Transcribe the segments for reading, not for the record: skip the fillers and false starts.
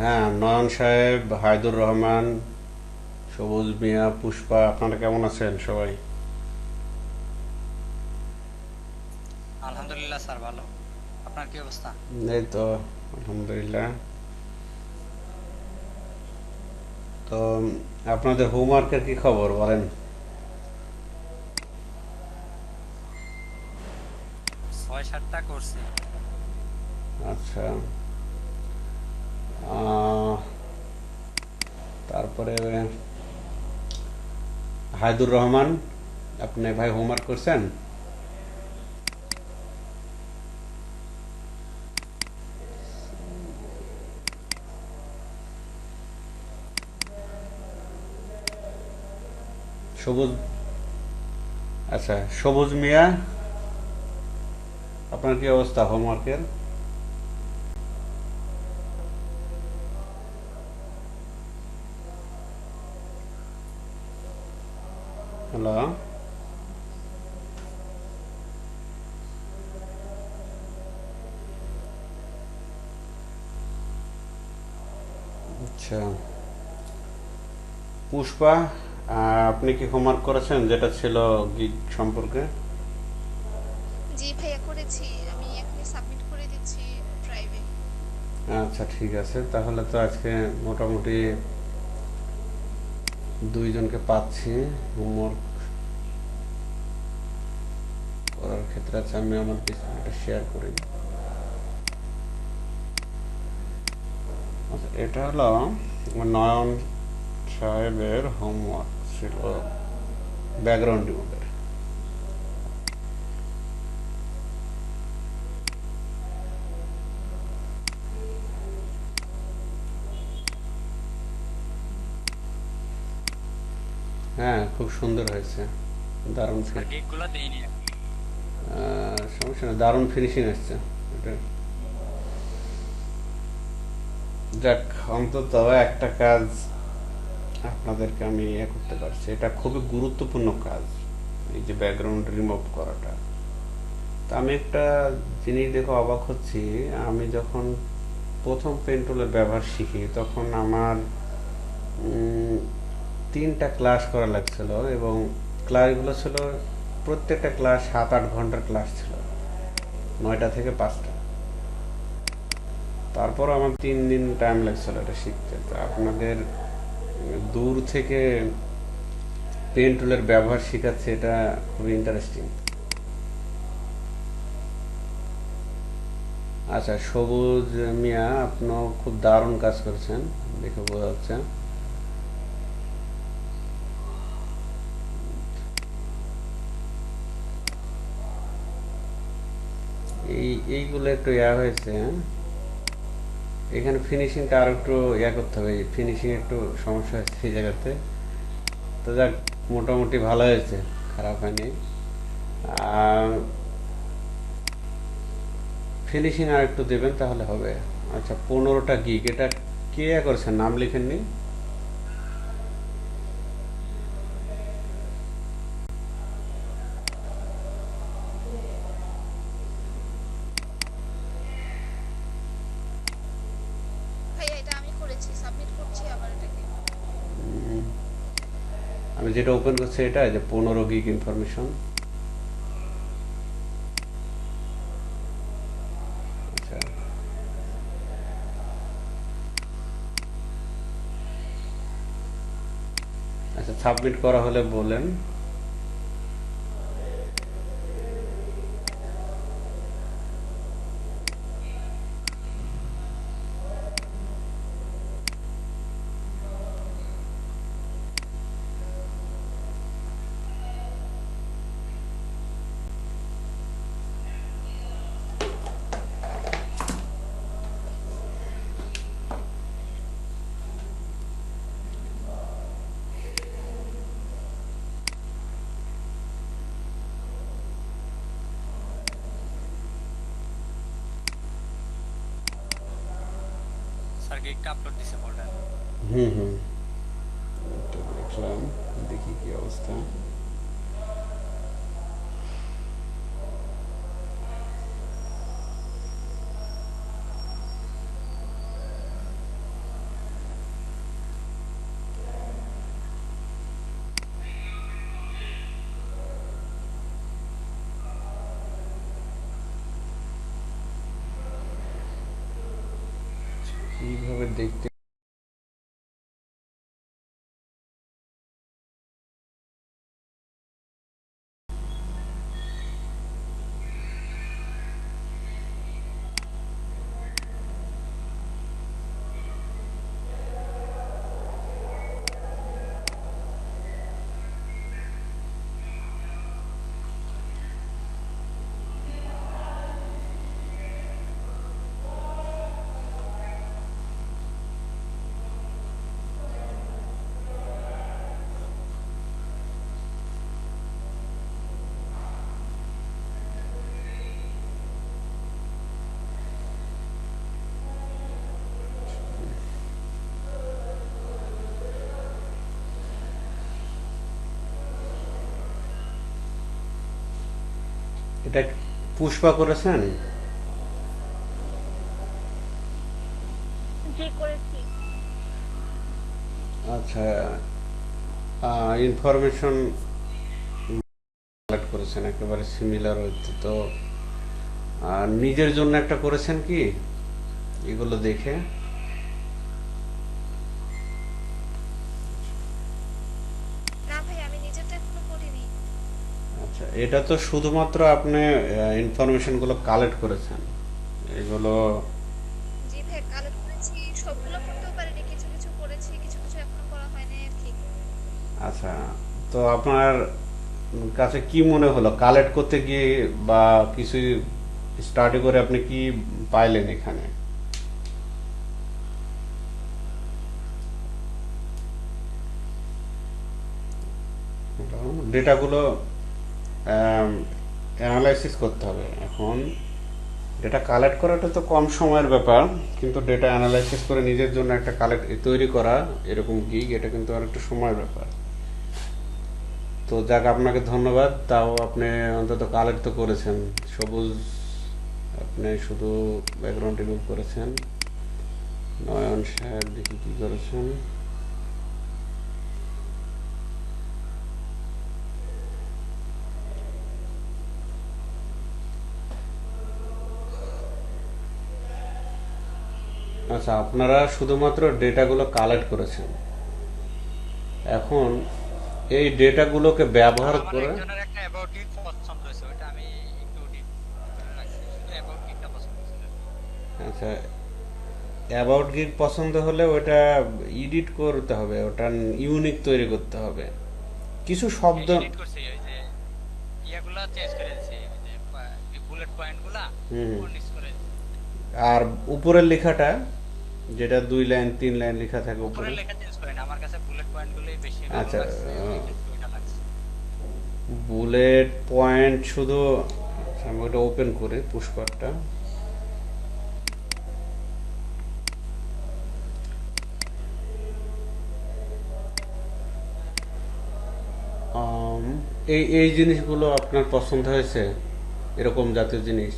হ্যাঁ, নয়ন সাহেব, হায়দুর রহমান, সবুজ মিয়া, পুষ্পা, আপনারা কেমন আছেন সবাই? আলহামদুলিল্লাহ স্যার, ভালো। আপনার কি অবস্থা? এই তো, আলহামদুলিল্লাহ। তো আপনাদের হোমওয়ার্কের কি খবর বলেন? 6-7টা করছি। আচ্ছা। আহ, তারপরে হায়দুর রহমান, আপনি ভাই হোমওয়ার্ক করছেন? সবুজ, আচ্ছা, সবুজ মিয়া, আপনার কি অবস্থা হোমওয়ার্কের? হ্যালো। আচ্ছা, পুষ্পা, আপনি কি হোমওয়ার্ক করেছেন যেটা ছিল গিগ সম্পর্কে? জি ভাইয়া করেছি। আমি এখনই সাবমিট করে দিচ্ছি ড্রাইভে। আচ্ছা, ঠিক আছে, তাহলে তো আজকে মোটামুটি দুইজনকে পাচ্ছি হোমওয়ার্ক করার ক্ষেত্রে। আছে, আমি আমার পিছনেটা শেয়ার করি। আচ্ছা, এটা হলো নয়ন সাহেবের হোমওয়ার্ক ছিল, ব্যাকগ্রাউন্ড রিমুভের। হ্যাঁ, খুব সুন্দর হয়েছে, দারুণ স্যার গিকগুলো দেইনি এখন। সমস্যা নেই, দারুণ ফিনিশিং আসছে এটা। যাক, অন্তত একটা কাজ আপনাদেরকে আমি করতে পারছি, এটা খুবই গুরুত্বপূর্ণ কাজ, এই যে ব্যাকগ্রাউন্ড রিমুভ করাটা। তা আমি একটা জিনিস দেখে অবাক হচ্ছি। আমি যখন প্রথম পেন টুলের ব্যবহার শিখি তখন আমার উম, 3টা ক্লাস করা লাগছিল, এবং ক্লাসগুলো ছিল, প্রত্যেকটা ক্লাস 7-8 ঘন্টার ক্লাস ছিল, 9টা থেকে 5টা। তারপর আমার 3 দিন টাইম লাগছিল এটা শিখতে। তো আপনাদের দূর থেকে পেন টুলের ব্যবহার শেখাচ্ছে, এটা খুবই ইন্টারেস্টিং। আচ্ছা, সবুজ মিয়া, আপনিও খুব দারুণ কাজ করেছেন, দেখে বোঝা যাচ্ছে। এইগুলো একটু হয়েছে, হ্যাঁ? এখানে ফিনিশিংটা আর একটু করতে হবে, ফিনিশিং একটু সমস্যা হয়েছে এই জায়গাতে। তো যাক, মোটামুটি ভালো হয়েছে, খারাপ হয়নি। আর ফিনিশিং আর একটু দেবেন তাহলে হবে। আচ্ছা, 15টা গিগ, এটা কে করছেন, নাম লিখেননি? ভাইয়া এটা আমি করেছি, সাবমিট করছি আবার এটাকে। আমি যেটা ওপেন করছি এটা, যে 15 গিগ ইনফরমেশন। আচ্ছা, আচ্ছা, সাবমিট করা হলে বলেন। স্যার গিকটা আপলোড দিছে ফোল্ডারে। হুম, হুম, এটা দেখলাম, দেখি কি অবস্থা। এইভাবে দেখতে এটা পুষ্পা করেছেন? জি করেছি। আচ্ছা, ইনফরমেশন কালেক্ট করেছেন একেবারে সিমিলার হইতে তো নিজের জন্য একটা করেছেন কি এগুলো দেখে? না ভাই, আমি নিজেরটা এখনো করিনি। আচ্ছা, এটা তো শুধুমাত্র আপনি ইনফরমেশনগুলো কালেক্ট করেছেন এগুলো। জি ভাই, কালেক্ট করেছি, সবগুলো করতেও পারিনি, কিছু কিছু করেছি, কিছু কিছু এখনো করা হয়নি আর কি। আচ্ছা, তো আপনার কাছে কি মনে হলো কালেক্ট করতে গিয়ে বা কিছু স্টাডি করে আপনি কি পাইলেন এখানে? ডেটাগুলো অ্যানালাইসিস করতে হবে। এখন ডেটা কালেক্ট করাটা তো কম সময়ের ব্যাপার, কিন্তু ডেটা অ্যানালাইসিস করে নিজের জন্য একটা তৈরি করা এরকম গিগ, এটা কিন্তু আর একটা সময়ের ব্যাপার। তো যাক, আপনাকে ধন্যবাদ, তাও আপনি অন্তত কালেক্ট তো করেছেন। সবুজ, আপনি শুধু ব্যাকগ্রাউন্ড রিমুভ করেছেন। নয়ন সাহেব দেখি কি করেছেন। আচ্ছা, আপনারা শুধুমাত্র ডেটাগুলো কালেক্ট করেছেন। এখন এই ডেটাগুলোকে আর ব্যবহার আমার করে একজনের একটা অ্যাবাউট গিগ পছন্দ হয়েছে, ওইটা আমি একটু এডিট করে রাখছি, শুধু অ্যাবাউট গিগটা পছন্দ হয়েছিল আর কি। আচ্ছা, অ্যাবাউট গিগ পছন্দ হলে ওটা এডিট করতে হবে, ওটা ইউনিক তৈরি করতে হবে কিছু শব্দ। এডিট করছি, ওই যে ইয়াগুলা চেঞ্জ করে দিছি, ওই যে বুলেট পয়েন্ট গুলা হুম। উপর নিচ করে দিছি। আর উপরের লেখাটা, যেটা 2 লাইন 3 লাইন লেখা থাকে উপরে। উপরের লেখা চেঞ্জ করি না, আমার কাছে বুলেট পয়েন্ট গুলোই বেশি ভালো আচ্ছা, লাগছে, ওই ক্ষেত্রে ওইটা লাগছে। বুলেট পয়েন্ট শুধু। আচ্ছা, আমি ওটা ওপেন করি পুষ্পারটা। আম, এই এই জিনিসগুলো আপনার পছন্দ হয়েছে, এরকম জাতীয় জিনিস?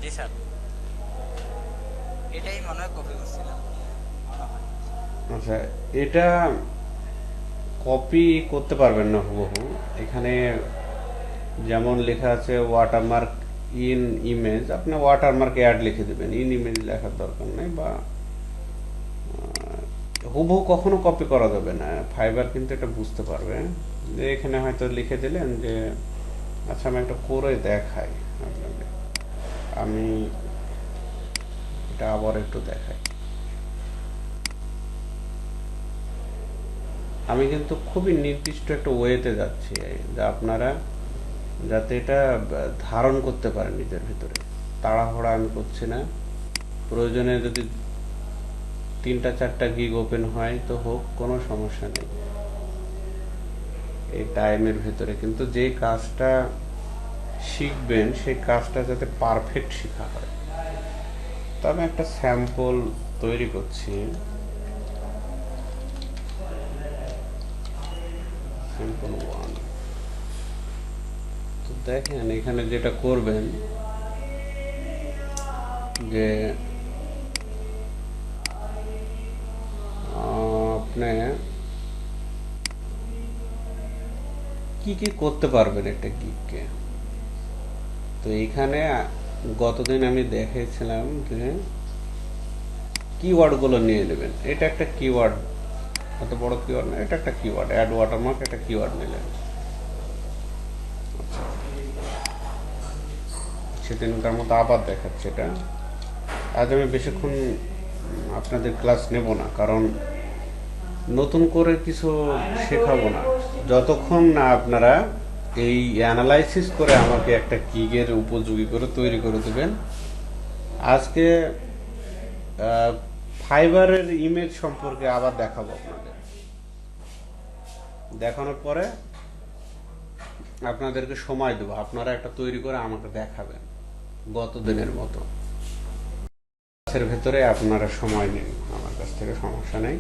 জি স্যার, এটাই মনে হয় কপি করছিলাম, মনে হয়। আচ্ছা, এটা কপি করতে পারবেন না হুবহু। এখানে যেমন লেখা আছে ওয়াটারমার্ক ইন ইমেজ, আপনি ওয়াটারমার্ক অ্যাড লিখে দেবেন, ইন ইমেজ লেখার দরকার নেই। বা হুবহু কখনো কপি করা যাবে না, ফাইবার কিন্তু এটা বুঝতে পারবে। যে এখানে হয়তো লিখে দিলেন যে, আচ্ছা আমি একটা করে দেখাই আপনাকে, আমি এটা আবার একটু দেখাই। আমি কিন্তু খুবই নির্দিষ্ট একটা ওয়েতে যাচ্ছি, যা আপনারা যাতে এটা ধারণ করতে পারেন নিজের ভিতরে। তাড়াহুড়া আমি করছি না, প্রয়োজনে যদি 3টা 4টা গিগ ওপেন হয় তো হোক, কোনো সমস্যা নেই এই টাইমের ভিতরে। কিন্তু যে কাজটা শিখবেন সেই কাজটা যাতে পারফেক্ট শেখা হয়। তো আমি একটা স্যাম্পল তৈরি করছি, স্যাম্পল 1। তো দেখেন এখানে যেটা করবেন যে আপনি কি কি করতে পারবেন একটা গিগকে। তো এখানে গতদিন আমি দেখেছিলাম যে কিওয়ার্ডগুলো নিয়ে নেবেন। এটা একটা কিওয়ার্ড, এত বড় কিওয়ার্ড না, এটা একটা কিওয়ার্ড, অ্যাড ওয়াটারমার্ক একটা কিওয়ার্ড নিলেন। আচ্ছা, সেদিনকার মতো আবার দেখাচ্ছে এটা। আজ আমি বেশিক্ষণ আপনাদের ক্লাস নেব না, কারণ নতুন করে কিছু শেখাবো না, যতক্ষণ না আপনারা এই অ্যানালাইসিস করে আমাকে একটা কিগের উপযোগী করে তৈরি করে দেবেন। আজকে ফাইবারের ইমেজ সম্পর্কে আবার দেখাবো আপনাদের। দেখানোর পরে আপনাদেরকে সময় দেবো, আপনারা একটা তৈরি করে আমাকে দেখাবেন গত দিনের মতো। এর ভেতরে আপনারা সময় নিন, আমার কাছ থেকে সমস্যা নেই।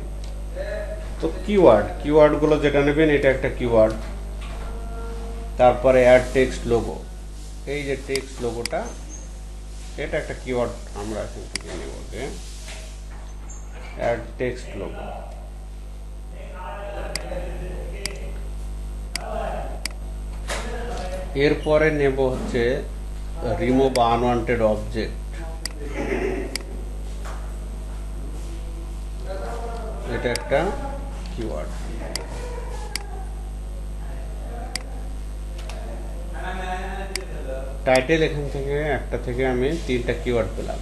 তো কিওয়ার্ডগুলো যেটা নেবেন, এটা একটা কিওয়ার্ড। তারপরে অ্যাড টেক্সট লোগো, এই যে টেক্সট লোগোটা, এটা একটা কিওয়ার্ড আমরা এখান থেকে নেব, যে অ্যাড টেক্সট লোগো। এরপরে নেব হচ্ছে রিমুভ আনওয়ান্টেড অবজেক্ট, এটা একটা কিওয়ার্ড। টাইটেল এখান থেকে একটা থেকে আমি 3টা কিওয়ার্ড পেলাম।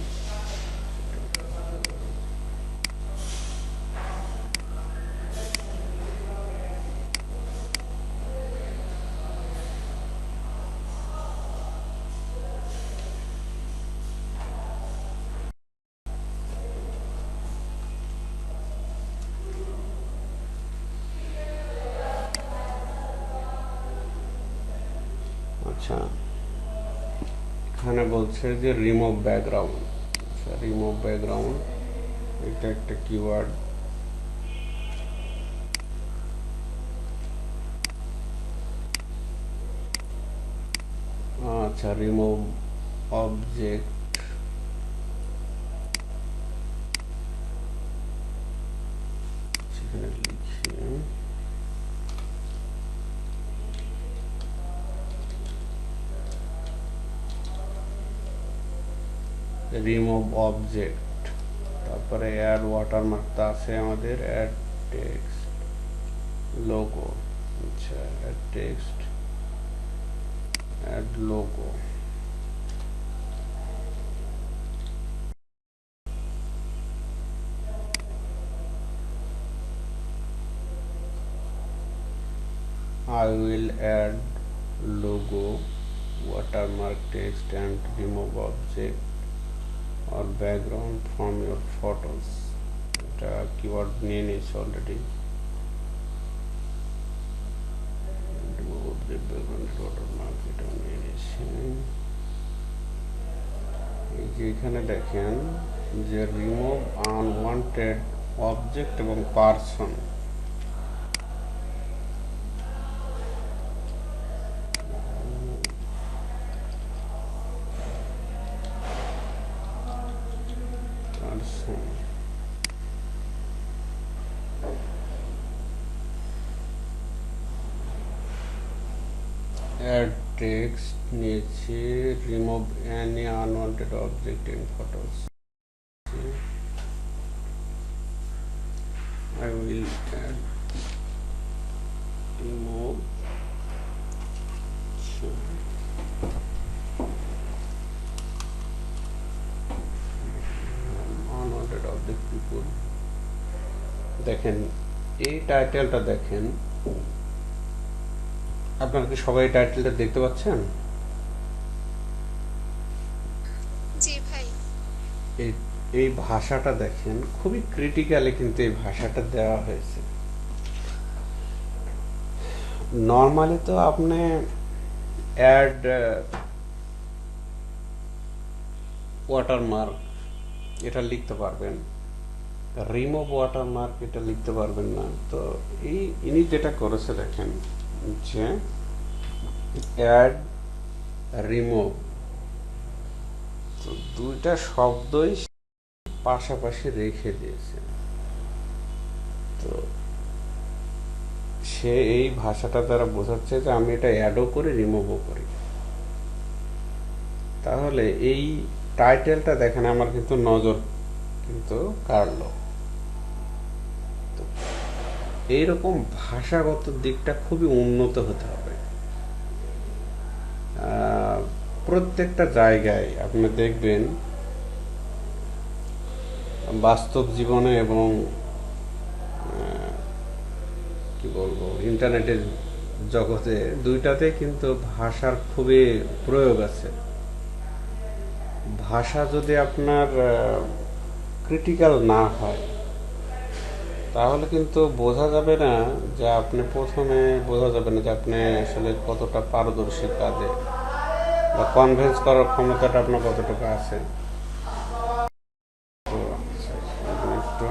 আচ্ছা, এখানে বলছে যে রিমুভ ব্যাকগ্রাউন্ড। আচ্ছা, রিমুভ ব্যাকগ্রাউন্ড এটা একটা কিওয়ার্ড। আচ্ছা, রিমুভ অবজেক্ট, সেখানে লিখি রিমুভ অবজেক্ট। তারপরে অ্যাড ওয়াটারমার্কটা আছে আমাদের, অ্যাড টেক্সট লোগো। আচ্ছা, add text, add logo. I will add logo, watermark text and remove object or background from your photos. এটা কিওয়ার্ড নিয়ে নিয়েছি already. remove object, background, watermark এটা নিয়ে নিয়েছি। এই যে এখানে দেখেন যে রিমুভ আনওয়ান্টেড অবজেক্ট এবং পারসন, অ্যাড টেক্সট নিয়েছি, remove any unwanted object in photos. I will add remove unwanted object people। দেখেন এই টাইটেলটা দেখেন, আপনারা কি সবাই টাইটেলটা দেখতে পাচ্ছেন? জি ভাই। এই এই ভাষাটা দেখেন, খুবই ক্রিটিক্যালি কিন্তু এই ভাষাটা দেওয়া হয়েছে। নর্মালি তো আপনি অ্যাড ওয়াটারমার্ক এটা লিখতে পারবেন, রিমুভ ওয়াটারমার্ক এটা লিখতে পারবেন না। তো ইনি যেটা করেছে দেখেন, যে অ্যাড রিমুভ, তো দুইটা শব্দই পাশাপাশি রেখে দিয়েছে। তো সে এই ভাষাটা দ্বারা বোঝাচ্ছে যে আমি এটা অ্যাডও করি, রিমুভও করি। তো তাহলে এই টাইটেলটা দেখেন আমার কিন্তু নজর কিন্তু কাড়লো। তো এইরকম ভাষাগত দিকটা খুবই উন্নত হতে হবে। আহ, প্রত্যেকটা জায়গায় আপনি দেখবেন বাস্তব জীবনে এবং কি বলবো ইন্টারনেটের জগতে দুইটাতে কিন্তু ভাষার খুবই প্রয়োগ আছে। ভাষা যদি আপনার ক্রিটিক্যাল না হয় তাহলে কিন্তু বোঝা যাবে না যে আপনি প্রথমে বোঝা যাবে না যে আপনি আসলে কতটা পারদর্শী কাজে বা কনভিন্স করার ক্ষমতাটা আপনার কতটুকু আছে। তো আচ্ছা, একটু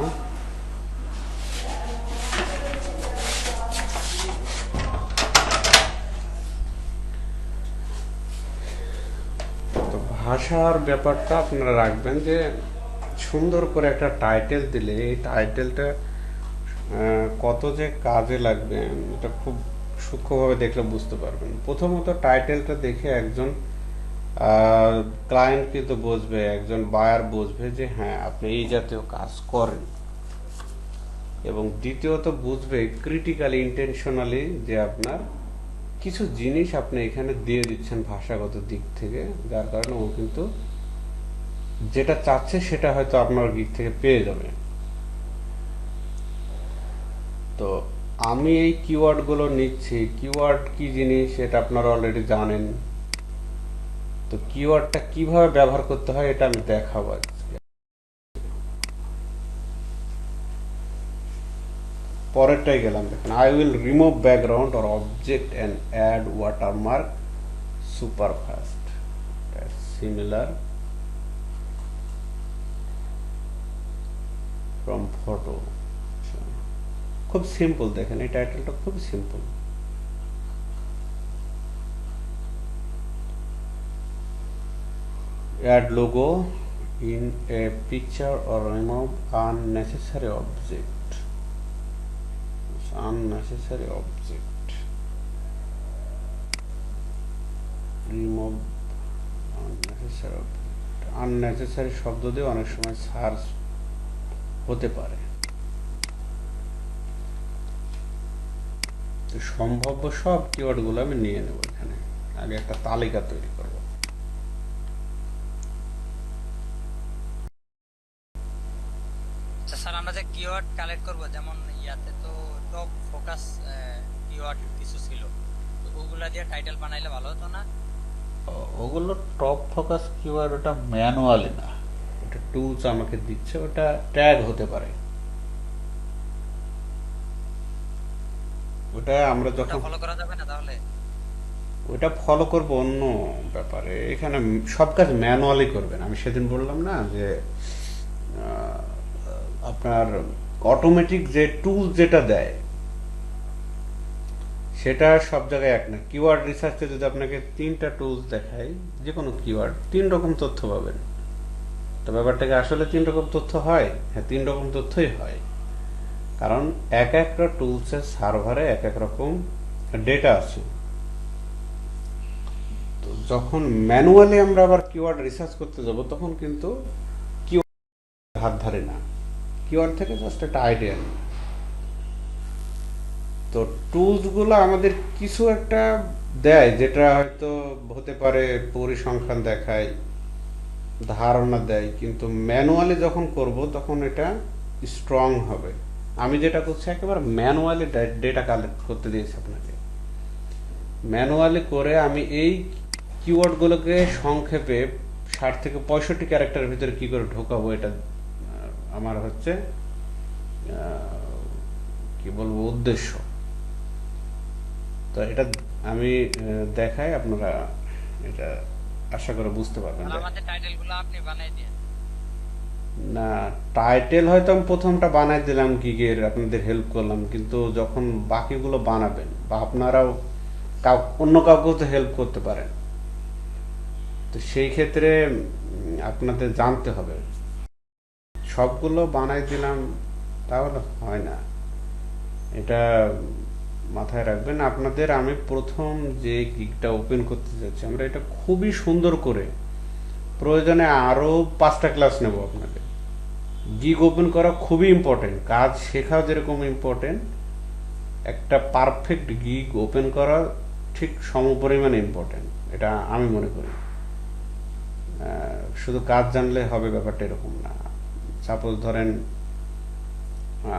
তো ভাষার ব্যাপারটা আপনারা রাখবেন যে সুন্দর করে একটা টাইটেল দিলে এই টাইটেলটা কত যে কাজে লাগবে এটা খুব সূক্ষ্মভাবে দেখলে বুঝতে পারবেন। প্রথমত টাইটেলটা দেখে একজন ক্লায়েন্ট কিন্তু বুঝবে, একজন বায়ার বুঝবে যে হ্যাঁ আপনি এই জাতীয় কাজ করেন। এবং দ্বিতীয়ত বুঝবে ক্রিটিক্যালি ইন্টেনশনালি যে আপনার কিছু জিনিস আপনি এখানে দিয়ে দিচ্ছেন ভাষাগত দিক থেকে, যার কারণে ও কিন্তু যেটা চাচ্ছে সেটা হয়তো আপনার দিক থেকে পেয়ে যাবে। তো আমি এই কিওয়ার্ডগুলো নিচ্ছি, কিওয়ার্ড কি জিনিস এটা আপনারা অলরেডি জানেন। তো কিওয়ার্ডটা কিভাবে ব্যবহার করতে হয় এটা আমি দেখাবো আজকে। পরেরটাই গেলাম, দেখেন I will remove background or object and add watermark super fast similar from photo. খুব সিম্পল, দেখেন এই টাইটেলটা খুব simple. Add logo in a picture or remove unnecessary object. Unnecessary object. Remove unnecessary object. Unnecessary শব্দ দিয়ে অনেক সময় search হতে পারে। তো সম্ভাব্য সব কিওয়ার্ডগুলো আমি নিয়ে নেব এখানে। আগে একটা তালিকা তৈরি করব। আচ্ছা স্যার, আমরা যে কিওয়ার্ড কালেক্ট করব, যেমন ইয়াতে তো টপ ফোকাস কিওয়ার্ড কিছু ছিল, তো ওগুলা দিয়ে টাইটেল বানাইলে ভালো হতো না? ওগুলো টপ ফোকাস কিওয়ার্ড, ওটা ম্যানুয়ালি না। ওটা টুলস আমাকে দিচ্ছে, ওটা ট্যাগ হতে পারে। ওটা আমরা ওটা যখন ফলো করা যাবে না তাহলে? ওটা ফলো করব অন্য ব্যাপারে, এখানে সব কাজ ম্যানুয়ালি করবেন। আমি সেদিন বললাম না যে আপনার অটোমেটিক যে টুল যেটা দেয় সেটা সব জায়গায় এক না। কিওয়ার্ড রিসার্চে যদি আপনাকে 3টা টুলস দেখায়, যে কোনো কিওয়ার্ড 3 রকম তথ্য পাবেন। তো ব্যাপারটাকে আসলে 3 রকম তথ্য হয়? হ্যাঁ, 3 রকম তথ্যই হয়, কারণ এক একটা টুলসের সার্ভারে এক এক রকম ডেটা আছে। তো যখন ম্যানুয়ালি আমরা আবার কিওয়ার্ড রিসার্চ করতে যাব তখন কিন্তু কিওয়ার্ড হাত ধরে না, কিওয়ার্ড থেকে জাস্ট একটা আইডিয়া নিই। তো টুলসগুলো আমাদের কিছু একটা দেয়, যেটা হয়তো হতে পারে পরিসংখ্যান দেখায়, ধারণা দেয়, কিন্তু ম্যানুয়ালি যখন করব তখন এটা স্ট্রং হবে। আমি যেটা করছি একেবারে ম্যানুয়ালি ডেটা কালেক্ট করতে দিয়েছি আপনাকে। ম্যানুয়ালি করে আমি এই কিওয়ার্ডগুলোকে সংক্ষেপে 60 থেকে 65 ক্যারেক্টারের ভিতরে কি করে ঢোকাবো, এটা আমার হচ্ছে কি বলবো উদ্দেশ্য। তো এটা আমি দেখাই, আপনারা এটা আশা করে বুঝতে পারবেন। তাহলে আমাদের টাইটেলগুলো আপনি বানাই দিন। না, টাইটেল হয়তো আমি প্রথমটা বানাই দিলাম গিগের, আপনাদের হেল্প করলাম, কিন্তু যখন বাকিগুলো বানাবেন বা আপনারাও অন্য কাউকে তো হেল্প করতে পারেন, তো সেই ক্ষেত্রে আপনাদের জানতে হবে। সবগুলো বানাই দিলাম তাহলে হয় না, এটা মাথায় রাখবেন। আপনাদের আমি প্রথম যে গিগটা ওপেন করতে যাচ্ছি, আমরা এটা খুবই সুন্দর করে প্রয়োজনে আরও 5টা ক্লাস নেব আপনাকে। গিগ ওপেন করা খুবই ইম্পর্টেন্ট, কাজ শেখাও যেরকম ইম্পর্টেন্ট, একটা পারফেক্ট গিগ ওপেন করা ঠিক সমপরিমাণে ইম্পর্টেন্ট, এটা আমি মনে করি। শুধু কাজ জানলে হবে ব্যাপারটা এরকম না। সাপোজ ধরেন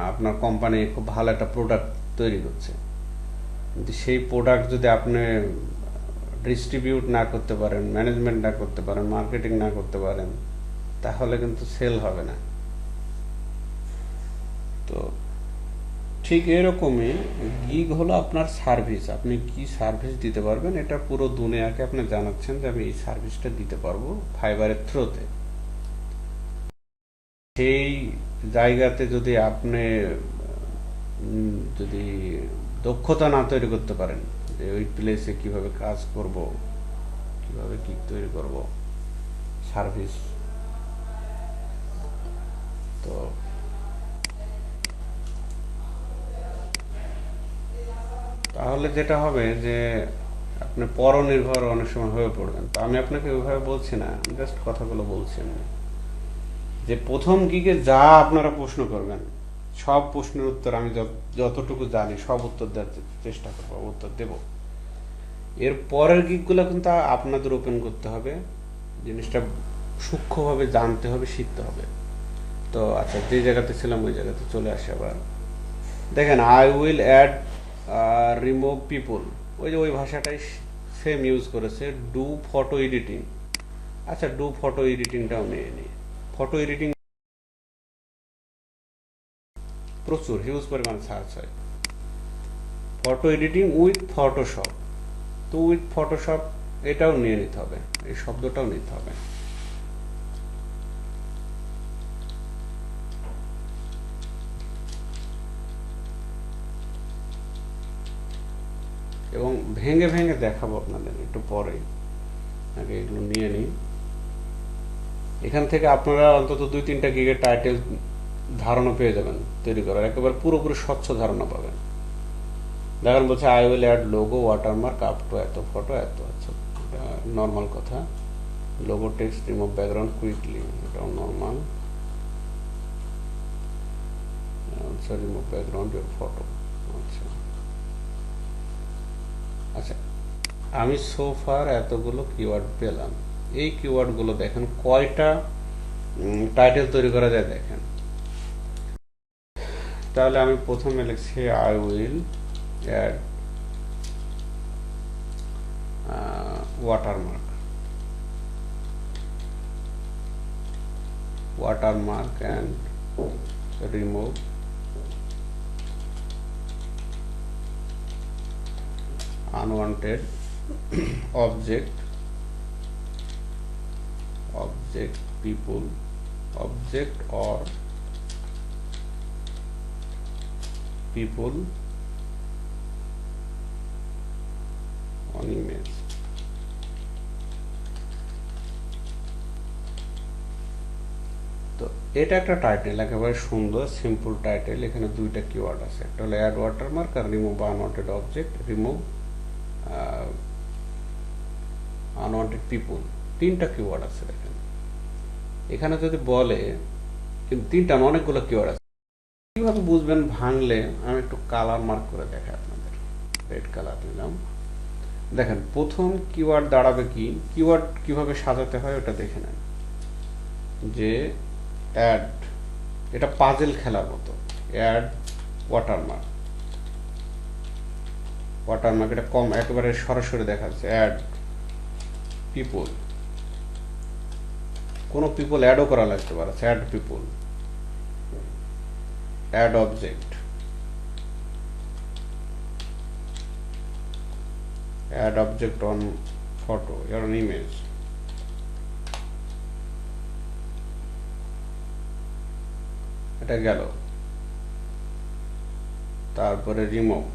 আপনার কোম্পানি খুব ভালো একটা প্রোডাক্ট তৈরি করছে, কিন্তু সেই প্রোডাক্ট যদি আপনি ডিস্ট্রিবিউট না করতে পারেন, ম্যানেজমেন্ট না করতে পারেন, মার্কেটিং না করতে পারেন, তাহলে কিন্তু সেল হবে না। তো ঠিক এরকমই গিগ হলো আপনার সার্ভিস, আপনি কি সার্ভিস দিতে পারবেন, এটা পুরো দুনিয়াকে আপনি জানাচ্ছেন যে আমি এই সার্ভিসটা দিতে পারবো ফাইবারের থ্রুতে। সেই জায়গাতে যদি আপনি যদি দক্ষতা না তৈরি করতে পারেন যে ওই প্লেসে কিভাবে কাজ করব, কিভাবে গিগ তৈরি করব, সার্ভিস, তো তাহলে যেটা হবে যে আপনি পরনির্ভর অনেক সময় হয়ে পড়বেন। তো আমি আপনাকে ওইভাবে বলছি না, জাস্ট কথাগুলো বলছি আমি, যে প্রথম গিগে যা আপনারা প্রশ্ন করবেন সব প্রশ্নের উত্তর আমি যতটুকু জানি সব উত্তর দেওয়ার চেষ্টা করবো, উত্তর দেব। এর পরের গিকগুলো কিন্তু আপনাদের ওপেন করতে হবে, জিনিসটা সূক্ষ্মভাবে জানতে হবে, শিখতে হবে। তো আচ্ছা, যে জায়গাতে ছিলাম ওই জায়গাতে চলে আসে আবার। দেখেন, I will add remove people, ওই যে ওই ভাষাটাই সেম ইউজ করেছে। ডু ফটো এডিটিং, আচ্ছা ডু ফটো এডিটিংটাও নিয়ে নিই। ফটো এডিটিং প্রচুর হিউজ পরিমাণ সার্চ হয়। ফটো এডিটিং উইথ ফটোশপ, তো উইথ ফটোশপ এটাও নিয়ে নিতে হবে, এই শব্দটাও নিতে হবে। এবং ভেঙে ভেঙে দেখাবো আপনাদের একটু পরেই, আগে এগুলো নিয়ে নিই। এখান থেকে আপনারা অন্তত 2-3টা গিগের টাইটেল ধারণা পেয়ে যাবেন তৈরি করার, একেবারে পুরোপুরি স্বচ্ছ ধারণা পাবেন। দেখেন বলছে I will add logo watermark up to এত ফটো এত, আচ্ছা এটা নর্মাল কথা। Logo text remove background quickly, এটাও নর্মাল। আচ্ছা রিমুভ ব্যাকগ্রাউন্ড ইউর ফটো, আচ্ছা আচ্ছা। আমি সোফার এতগুলো কিওয়ার্ড পেলাম, এই কিওয়ার্ডগুলো দেখেন কয়টা টাইটেল তৈরি করা যায় দেখেন। তাহলে আমি প্রথমে লিখছি I will add watermark and remove unwanted object people object or people on image। তো এটা একটা টাইটেল, একেবারে সুন্দর সিম্পল টাইটেল। এখানে 2টা কিওয়ার্ড আছে, একটা হলো অ্যাড ওয়াটারমার্ক আর remove unwanted object, remove unwanted people, 3টা কিওয়ার্ড আছে দেখেন। এখানে যদি বলে, কিন্তু 3টা অনেকগুলো কিওয়ার্ড আছে, কিভাবে বুঝবেন ভাঙলে আমি একটু কালার মার্ক করে দেখাই আপনাদের। রেড কালার নিলাম, দেখেন প্রথম কিওয়ার্ড দাঁড়াবে কি, কিওয়ার্ড কিভাবে সাজাতে হয় ওটা দেখে নেন। যে অ্যাড, এটা পাজেল খেলার মতো, অ্যাড ওয়াটারমার্ক, ওয়াটারমার্ক এটা কম একেবারে সরাসরি দেখা যাচ্ছে। অ্যাড পিপল, কোনো পিপল অ্যাডও করা লাগতে পারে, add people. Add object, add object on photo or an image, এটা গেল। তারপরে রিমুভ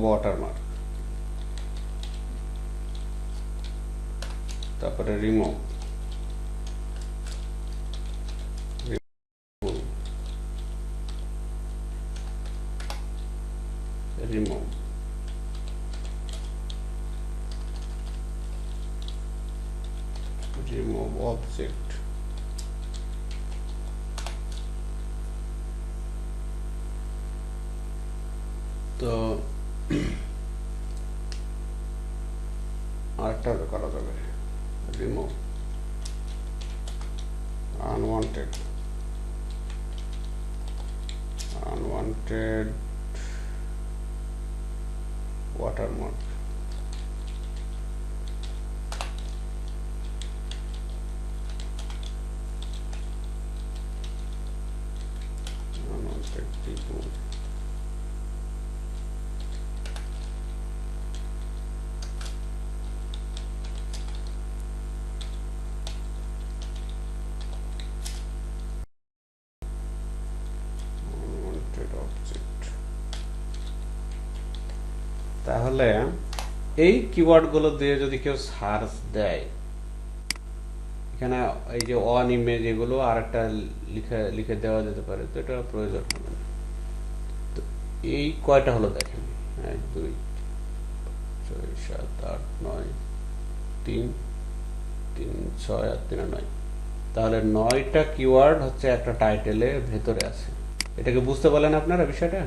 ওয়াটারমার্ক, তারপরে রিমুভ remove object. তো আরেকটা করা যাবে, remove unwanted watermark. Unwanted people. Unwanted object. তাহলে এই কিওয়ার্ডগুলো দিয়ে যদি কেউ সার্চ দেয়, এখানে এই যে অন ইমেজ এগুলো আরেকটা লিখে লিখে দেওয়া যেতে পারে, তো এটা প্রয়োজন হবে না। তো এই কয়টা হলো দেখেন, 1 2 6 7 8 9 3 3 6 আর 3 9, তাহলে 9টা কিওয়ার্ড হচ্ছে একটা টাইটেলের ভেতরে আছে। এটাকে বুঝতে পারলেন আপনারা বিষয়টা?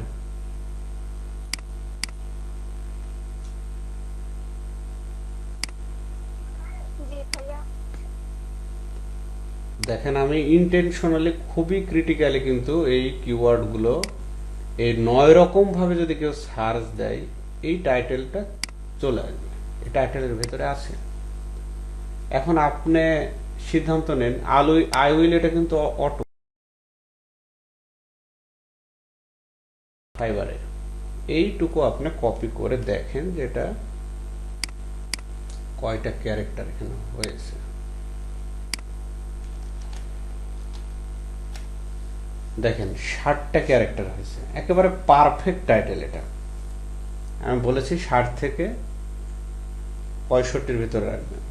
জি ভাইয়া। দেখেন আমি ইন্টেনশনালি খুবই ক্রিটিক্যালি কিন্তু এই কিওয়ার্ডগুলো এই 9 রকম ভাবে যদি কেউ সার্চ দেয়, এই টাইটেলটা চলে আসবে, এই টাইটেলের ভেতরে আছে। এখন আপনি সিদ্ধান্ত নেন, আই উইল এটা কিন্তু অটো ফাইবারে, এইটুকু আপনি কপি করে দেখেন যে এটা কয়টা ক্যারেক্টার এখানে হয়েছে। দেখেন 60টা ক্যারেক্টার হয়েছে, একেবারে পারফেক্ট টাইটেল। এটা আমি বলেছি 60 থেকে 65-র ভিতরে রাখবেন,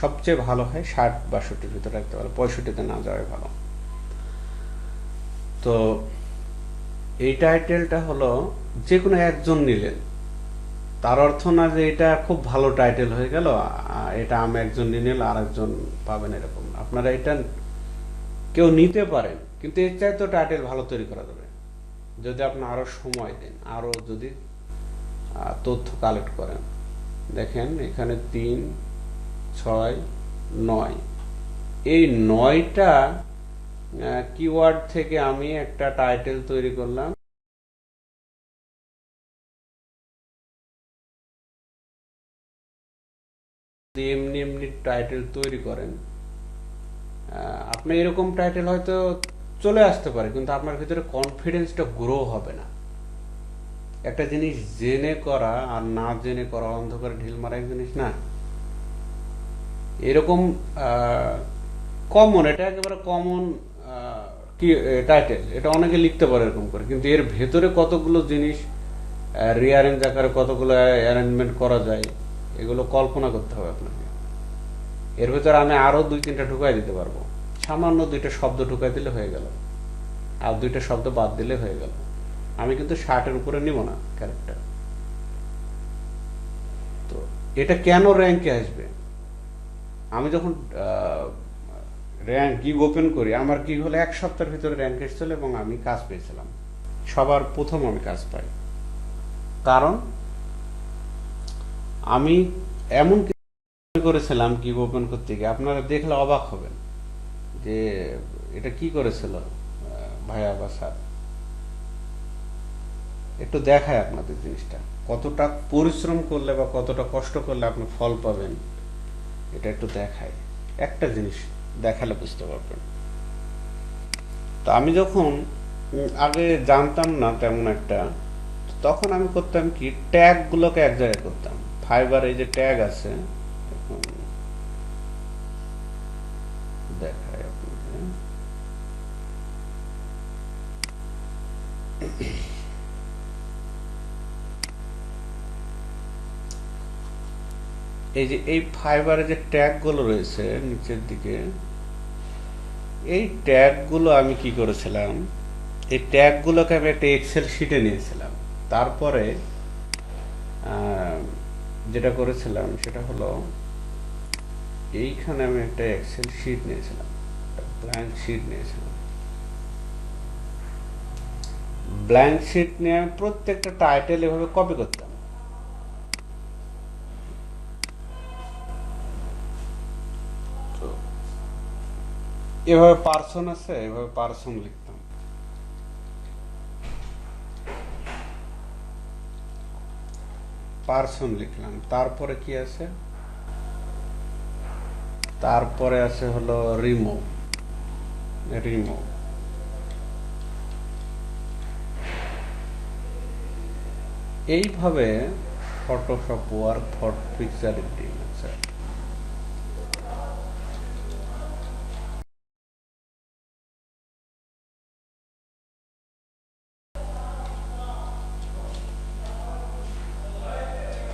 সবচেয়ে ভালো হয় 60-62-র ভিতরে রাখতে পারে, 65-তে না যাওয়াই ভালো। তো এই টাইটেলটা হলো যে কোনো একজন নিলেন, তার অর্থ না যে এটা খুব ভালো টাইটেল হয়ে গেল, এটা আমি একজন নিয়ে নিলে আর একজন পাবেন, এরকম না। আপনারা এটা কেউ নিতে পারেন, কিন্তু এর চাইতে টাইটেল ভালো তৈরি করা যাবে যদি আপনি আরো সময় দেন, আরো যদি তথ্য কালেক্ট করেন। দেখেন এখানে 3 6 9, এই 9টা কিওয়ার্ড থেকে আমি একটা টাইটেল তৈরি করলাম। এমনি এমনি টাইটেল তৈরি করেন, আপনি এরকম টাইটেল হয়তো চলে আসতে পারে, কিন্তু আপনার ভিতরে কনফিডেন্সটা গ্রো হবে না। একটা জিনিস জেনে করা আর না জেনে করা, অন্ধকারে ঢিল মারা এক জিনিস না। এরকম কমন, এটা একেবারে কমন কি টাইটেল, এটা অনেকে লিখতে পারে এরকম করে, কিন্তু এর ভেতরে কতগুলো জিনিস রিঅ্যারেঞ্জ আকারে কতগুলো অ্যারেঞ্জমেন্ট করা যায়, এগুলো কল্পনা করতে হবে আপনাকে। এর ভেতরে আমি আরো 2-3টা ঢুকাই দিতে পারবো, সামান্য 2টা শব্দ ঢুকাই দিলে হয়ে গেল, আর 2টা শব্দ বাদ দিলে হয়ে গেল। আমি কিন্তু 60-এর উপরে নিব না ক্যারেক্টার। তো এটা কেন র্যাঙ্কে আসবে? আমি যখন র্যাঙ্ক গিগ ওপেন করি, আমার গিগ হলো 1 সপ্তাহের ভিতরে র্যাঙ্ক এসেছিল এবং আমি কাজ পেয়েছিলাম, সবার প্রথম আমি কাজ পাই। কারণ আমি এমন করেছিলাম গিগ ওপেন করতে গিয়ে, আপনারা দেখলে অবাক হবেন যে এটা কি করেছিল ভাইয়া বা স্যার। একটু দেখায় আপনাদের জিনিসটা, কতটা পরিশ্রম করলে বা কতটা কষ্ট করলে আপনি ফল পাবেন, এটা একটু দেখায়। একটা জিনিস দেখালে বুঝতে পারবেন। তো আমি যখন আগে জানতাম না তেমন একটা, তখন আমি করতাম কি, ট্যাগ গুলোকে এক জায়গায় করতাম। ফাইবার এই যে ট্যাগ আছে, দেখায় আপনাদের, এই যে এই ফাইবারে যে ট্যাগ গুলো রয়েছে নিচের দিকে, এই ট্যাগ গুলো আমি কি করেছিলাম, এই ট্যাগ গুলোকে আমি একটা এক্সেল শিটে নিয়েছিলাম। তারপরে যেটা করেছিলাম সেটা হলো এইখানে আমি একটা এক্সেল শিট নিয়েছিলাম, ব্ল্যাঙ্ক শিট নিয়েছিলাম। ব্ল্যাঙ্ক শিট নিয়ে আমি প্রত্যেকটা টাইটেল এভাবে কপি করতাম। তো এভাবে পার্সন আছে, এভাবে পার্সন লিখতাম। পার্সন লিখলাম, তারপরে কি আছে, তারপরে আছে হলো রিমুভ। রিমুভ এইভাবে Photoshop work for picture editing. আচ্ছা,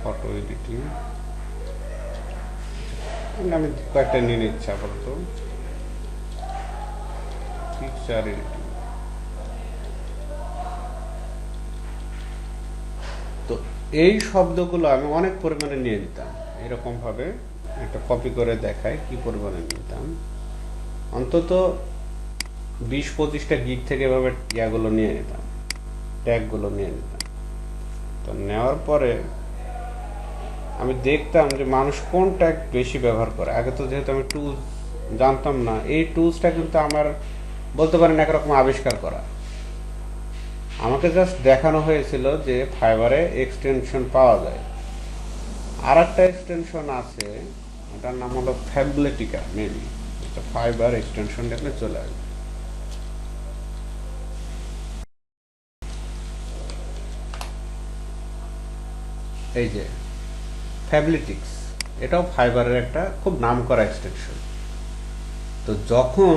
ফটো এডিটিং আমি কয়েকটা নিয়ে নিচ্ছি আপাতত। পিকচার এডিটিং, তো এই শব্দগুলো আমি অনেক পরিমাণে নিয়ে নিতাম। এরকম ভাবে একটা কপি করে দেখায় কি পরিমাণে নিতাম, অন্তত 20-25টা গিগ থেকে এভাবে ইয়াগুলো নিয়ে নিতাম, ট্যাগগুলো নিয়ে নিতাম। তো নেওয়ার পরে আমি দেখতাম যে মানুষ কোন ট্যাগ বেশি ব্যবহার করে। আগে তো যেহেতু আমি টুলস জানতাম না, এই টুলসটা কিন্তু আমার বলতে পারেন একরকম আবিষ্কার করা। আমাকে জাস্ট দেখানো হয়েছিল যে ফাইবারে এক্সটেনশন পাওয়া যায়। আর একটা এক্সটেনশন আছে, ওটার নাম হলো ফ্যাবলেটিকা, মেবি ফাইবার এক্সটেনশন দেখলে চলে আসবে। এই যে ফ্যাবলিটিক্স, এটাও ফাইবারের একটা খুব নামকরা এক্সটেনশন। তো যখন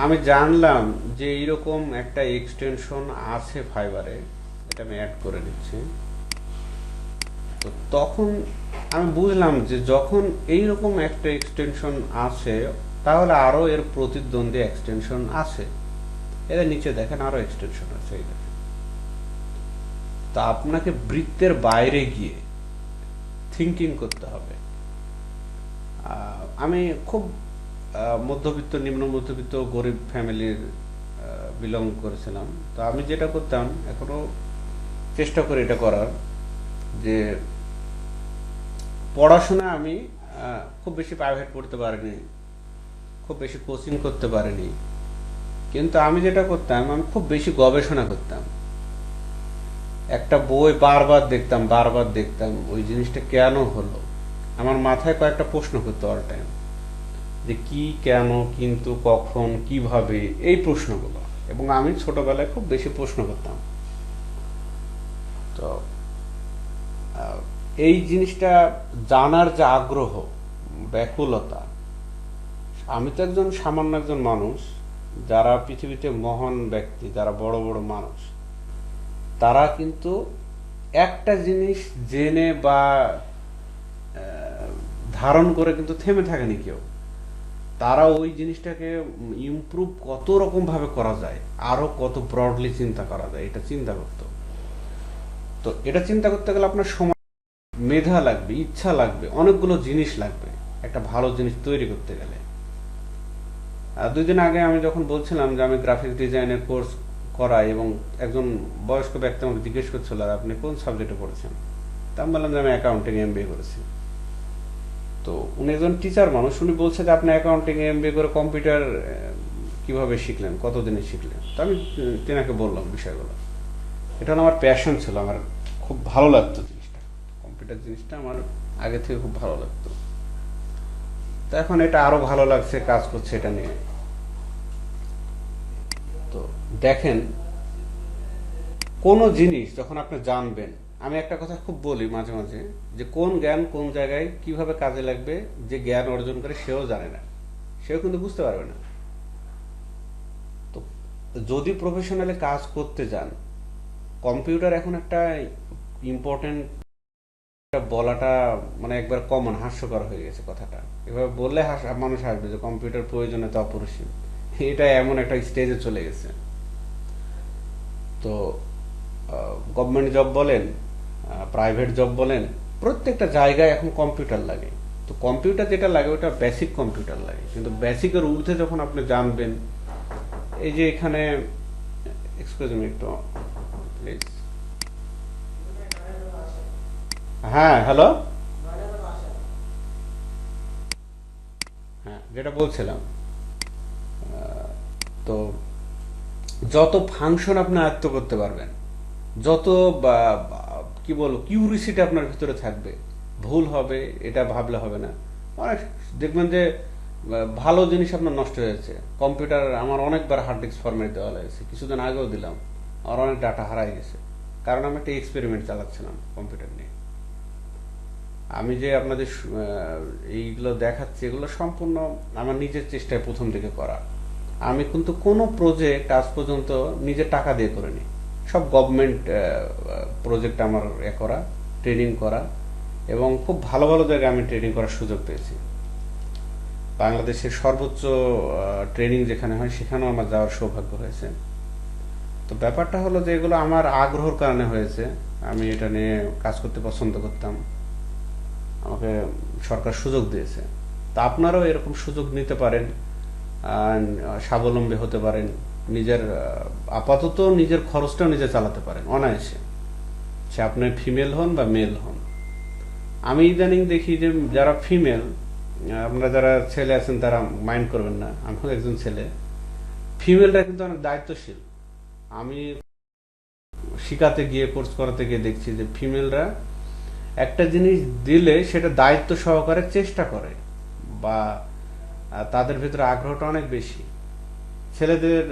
আমি জানলাম যে এইরকম একটা এক্সটেনশন আছে ফাইবারে, এটা আমি অ্যাড করে নিচ্ছি। তো তখন আমি বুঝলাম যে যখন এইরকম একটা এক্সটেনশন আছে, তাহলে আরো এর প্রতিদ্বন্দ্বী এক্সটেনশন আছে। এর নিচে দেখেন আরো এক্সটেনশন আছে, এই দেখেন। তা আপনাকে বৃত্তের বাইরে গিয়ে থিঙ্কিং করতে হবে। আমি খুব মধ্যবিত্ত, নিম্ন মধ্যবিত্ত, গরিব ফ্যামিলির বিলং করেছিলাম। তো আমি যেটা করতাম, এখনো চেষ্টা করি এটা করার, যে পড়াশোনা আমি খুব বেশি প্রাইভেট পড়তে পারিনি, খুব বেশি কোচিং করতে পারিনি, কিন্তু আমি যেটা করতাম, আমি খুব বেশি গবেষণা করতাম। একটা বই বারবার দেখতাম, বারবার দেখতাম ওই জিনিসটা কেন হলো। আমার মাথায় কয়েকটা প্রশ্ন করতো অল টাইম, যে কি, কেন, কিন্তু, কখন, কিভাবে, এই প্রশ্নগুলো। এবং আমি ছোটবেলায় খুব বেশি প্রশ্ন করতাম। তো এই জিনিসটা জানার যে আগ্রহ, ব্যাকুলতা, আমি তো একজন সামান্য একজন মানুষ। যারা পৃথিবীতে মহান ব্যক্তি, যারা বড় বড় মানুষ, তারা কিন্তু একটা জিনিস জেনে বা ধারণ করে কিন্তু থেমে থাকেনি কেউ। তারা ওই জিনিসটাকে ইমপ্রুভ কত রকম ভাবে করা যায়, আরো কত ব্রডলি চিন্তা করা যায়, এটা চিন্তা করতো। তো এটা চিন্তা করতে গেলে আপনার সময়, মেধা লাগবে, ইচ্ছা লাগবে, অনেকগুলো জিনিস লাগবে একটা ভালো জিনিস তৈরি করতে গেলে। 2 দিন আগে আমি যখন বলছিলাম যে আমি গ্রাফিক ডিজাইনের কোর্স করাই, এবং একজন বয়স্ক ব্যক্তি আমাকে জিজ্ঞেস করছিল আপনি কোন সাবজেক্টে পড়েছেন, তা আমি বললাম যে আমি অ্যাকাউন্টিং এমবিএ করেছি। তো উনি একজন টিচার মানুষ, উনি বলছে যে আপনি অ্যাকাউন্টিং এমবিএ করে কম্পিউটার কিভাবে শিখলেন, কতদিনে শিখলেন। তো আমি তেনাকে বললাম বিষয়গুলো। এটা হলো আমার প্যাশন ছিল, আমার খুব ভালো লাগতো জিনিসটা, কম্পিউটার জিনিসটা আমার আগে থেকে খুব ভালো লাগতো। তো এখন এটা আরো ভালো লাগছে, কাজ করছে এটা নিয়ে। তো দেখেন, কোনো জিনিস যখন আপনি জানবেন, আমি একটা কথা খুব বলি মাঝে মাঝে, যে কোন জ্ঞান কোন জায়গায় কিভাবে কাজে লাগবে, যে জ্ঞান অর্জন করে সেও জানে না, সেও কিন্তু বুঝতে পারবে না। তো যদি প্রফেশনালি কাজ করতে যান, কম্পিউটার এখন একটা ইম্পর্টেন্ট বলাটা মানে একবার কমন, হাস্যকর হয়ে গেছে কথাটা। এভাবে বললে মানুষ হাসবে যে কম্পিউটার প্রয়োজনীয়তা অপরিসীম। এটা এমন একটা স্টেজে চলে গেছে। তো গভর্নমেন্ট জব বলেন, প্রাইভেট জব বলেন, প্রত্যেকটা জায়গায় এখন কম্পিউটার লাগে। তো তো কম্পিউটার যেটা লাগে ওটা বেসিক কম্পিউটার লাগে, কিন্তু বেসিকের ঊর্ধ্বে যখন আপনি জানবেন, এই যে এখানে এক্সকিউজ মি একটু প্লিজ, হ্যাঁ হ্যালো, হ্যাঁ যেটা বলছিলাম, তো যত ফাংশন আপনি আয়ত্ত করতে পারবেন, যত কি বলবো কিউরিসিটি আপনার ভিতরে থাকবে, ভুল হবে এটা ভাবলে হবে না। অনেক দেখবেন যে ভালো জিনিস আপনার নষ্ট হয়েছে। কম্পিউটার আমার অনেকবার হার্ড ডিস্ক ফরম্যাট দেওয়া হয়েছে, কিছুদিন আগেও দিলাম, আমার অনেক ডাটা হারাই গেছে, কারণ আমি একটা এক্সপেরিমেন্ট চালাচ্ছিলাম কম্পিউটার নিয়ে। আমি যে আপনাদের এইগুলো দেখাচ্ছি, এগুলো সম্পূর্ণ আমার নিজের চেষ্টায় প্রথম দিকে করা। আমি কিন্তু কোনো প্রজেক্ট আজ পর্যন্ত নিজের টাকা দিয়ে করিনি, সব গভর্নমেন্ট প্রজেক্ট আমার করা, ট্রেনিং করা, এবং খুব ভালো ভালো জায়গায় আমি ট্রেনিং করার সুযোগ পেয়েছি। বাংলাদেশের সর্বোচ্চ ট্রেনিং যেখানে হয় সেখানেও আমার যাওয়ার সৌভাগ্য হয়েছে। তো ব্যাপারটা হলো যে এগুলো আমার আগ্রহের কারণে হয়েছে, আমি এটা নিয়ে কাজ করতে পছন্দ করতাম, আমাকে সরকার সুযোগ দিয়েছে। তা আপনারাও এরকম সুযোগ নিতে পারেন, স্বাবলম্বী হতে পারেন, নিজের আপাতত নিজের খরচটাও নিজে চালাতে পারেন অনায়াসে, সে আপনি ফিমেল হন বা মেল হন। আমি ইদানিং দেখি যে যারা ফিমেল, আপনারা যারা ছেলে আছেন তারা মাইন্ড করবেন না, আমিও একজন ছেলে, ফিমেলরা কিন্তু অনেক দায়িত্বশীল। আমি শিখাতে গিয়ে, কোর্স করাতে গিয়ে দেখছি যে ফিমেলরা একটা জিনিস দিলে সেটা দায়িত্ব সহকারে চেষ্টা করে, বা তাদের ভিতরে আগ্রহটা অনেক বেশি ছেলেদের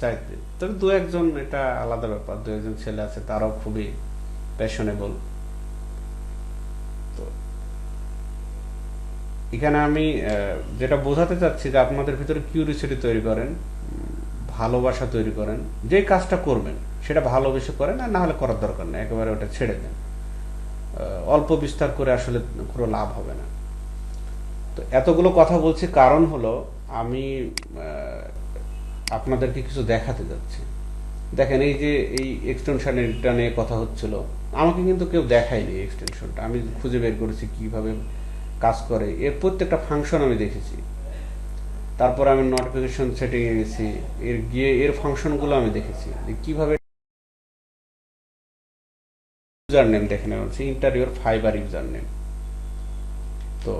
চাইতে। তবে দু একজন, এটা আলাদা ব্যাপার, দু একজন ছেলে আছে তারাও খুবই প্যাশনেবল। তো এখানে আমি যেটা বোঝাতে চাচ্ছি যে আপনাদের ভিতরে কিউরিসিটি তৈরি করেন, ভালোবাসা তৈরি করেন, যে কাজটা করবেন সেটা ভালোবেসে করেন, আর না হলে করার দরকার নেই, একেবারে ওটা ছেড়ে দেন। অল্প বিস্তার করে আসলে কোনো লাভ হবে না। তো এতগুলো কথা বলছি কারণ হলো আমি আপনাদেরকে কিছু দেখাতে যাচ্ছি। দেখেন, এই যে এই এক্সটেনশনটা নিয়ে কথা হচ্ছিল, আমাকে কিন্তু কেউ দেখায়নি এক্সটেনশনটা, আমি খুঁজে বের করেছি কিভাবে কাজ করে, এর প্রত্যেকটা ফাংশন আমি দেখেছি। তারপর আমি নোটিফিকেশন সেটিংয়ে গেছি, এর ফাংশনগুলো আমি দেখেছি যে কিভাবে ইউজার নেম দেখে নেওয়া হচ্ছে, ইন্টারিয়র ফাইবার ইউজার নেম। তো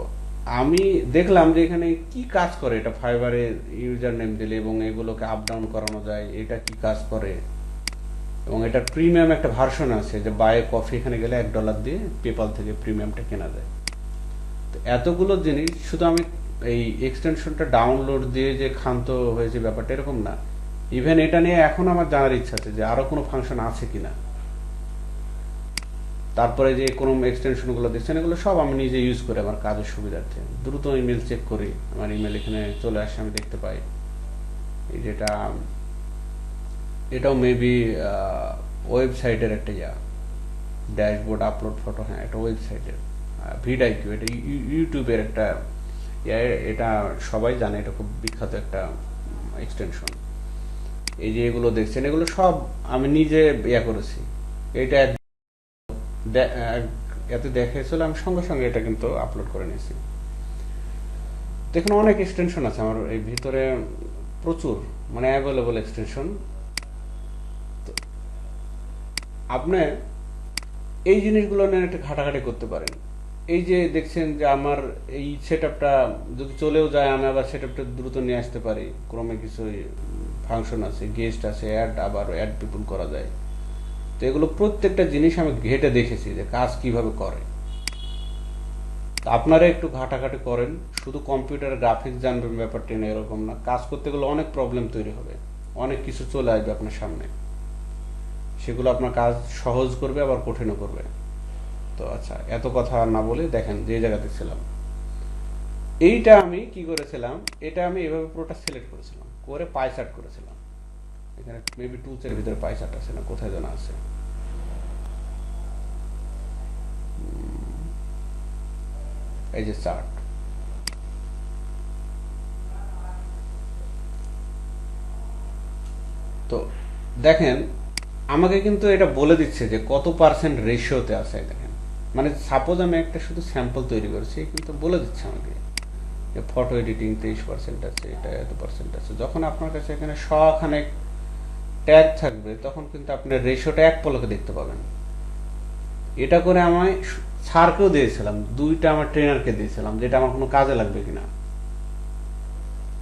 আমি দেখলাম যে এখানে কি কাজ করে, এটা ফাইবারে ইউজার নেম দিলে এবং এগুলোকে আপ ডাউন করানো যায়, এটা কি কাজ করে। এবং এটা প্রিমিয়াম একটা ভার্সন আছে, যে বাই কফি, এখানে গেলে $1 দিয়ে পেপাল থেকে প্রিমিয়ামটা কেনা যায়। তো এতগুলো জিনিস শুধু আমি এই এক্সটেনশনটা ডাউনলোড দিয়ে যে ক্ষান্ত হয়েছে ব্যাপারটা এরকম না, ইভেন এটা নিয়ে এখন আমার জানার ইচ্ছা আছে যে আরো কোনো ফাংশন আছে কিনা। তারপরে যে কোনো এক্সটেনশন গুলো দিচ্ছেন, এগুলো সব আমি নিজে ইউজ করি আমার কাজের সুবিধার্থে। দ্রুত ইমেল চেক করি, আমার ইমেল এখানে চলে আসে, আমি দেখতে পাই। এই যেটা, এটাও মেবি ওয়েবসাইটের একটা ড্যাশবোর্ড আপলোড ফটো, হ্যাঁ এটা ওয়েবসাইটের ভিডআইকিউ, এটা ইউটিউবের একটা এটা সবাই জানে, এটা খুব বিখ্যাত একটা এক্সটেনশন। এই যে এগুলো দেখছেন, এগুলো সব আমি নিজে করেছি। এটা এতে দেখেছিল, আমি সঙ্গে সঙ্গে এটা কিন্তু আপলোড করে নিয়েছি। দেখুন, অনেক এক্সটেনশন আছে আমার এই ভিতরে, প্রচুর, মানে অ্যাভেলেবল এক্সটেনশন। আপনি এই জিনিসগুলো নিয়ে একটা ঘাটাঘাটি করতে পারেন। এই যে দেখছেন যে আমার এই সেটআপটা যদি চলেও যায়, আমি আবার সেটআপটা দ্রুত নিয়ে আসতে পারি। ক্রমে কিছু ফাংশন আছে, গেস্ট আছে, আবার অ্যাড পিপল করা যায়। তো এগুলো প্রত্যেকটা জিনিস আমি ঘেটে দেখেছি যে কাজ কিভাবে করে। আপনারা একটু ঘাটাঘাটি করেন, শুধু কম্পিউটার গ্রাফিক্স জানবেন ব্যাপারটা না, এরকম না। কাজ করতে গেলে অনেক প্রবলেম তৈরি হবে, অনেক কিছু চলে আসবে আপনার সামনে, সেগুলো আপনার কাজ সহজ করবে আবার কঠিনও করবে। তো আচ্ছা, এত কথা না বলে দেখেন যে জায়গাতে ছিলাম, এইটা আমি কি করেছিলাম, এটা আমি এভাবে পুরোটা সিলেক্ট করেছিলাম, করে পাই চার্ট করেছিলাম। এখানে মেবি টুলস এর ভিতরে পাই চার্ট আছে না, কোথায় যেন আছে, এই যে চার্ট। তো দেখেন, আমাকে কিন্তু এটা বলে দিচ্ছে যে কত পার্সেন্ট রেশিওতে আছে। দেখেন মানে সাপোজ আমি একটা শুধু স্যাম্পল তৈরি করেছি, কিন্তু বলে দিচ্ছে আমাকে যে ফটো এডিটিং 23% আছে, এটা এত পার্সেন্ট আছে। যখন আপনার কাছে এখানে শখানেক ট্যাগ থাকবে তখন কিন্তু আপনি রেশিওটা এক পলকে দেখতে পাবেন। এটা করে আমি স্যারকেও দিয়েছিলাম, 2টা আমার ট্রেনারকে দিয়েছিলাম, যেটা আমার কোনো কাজে লাগবে কিনা,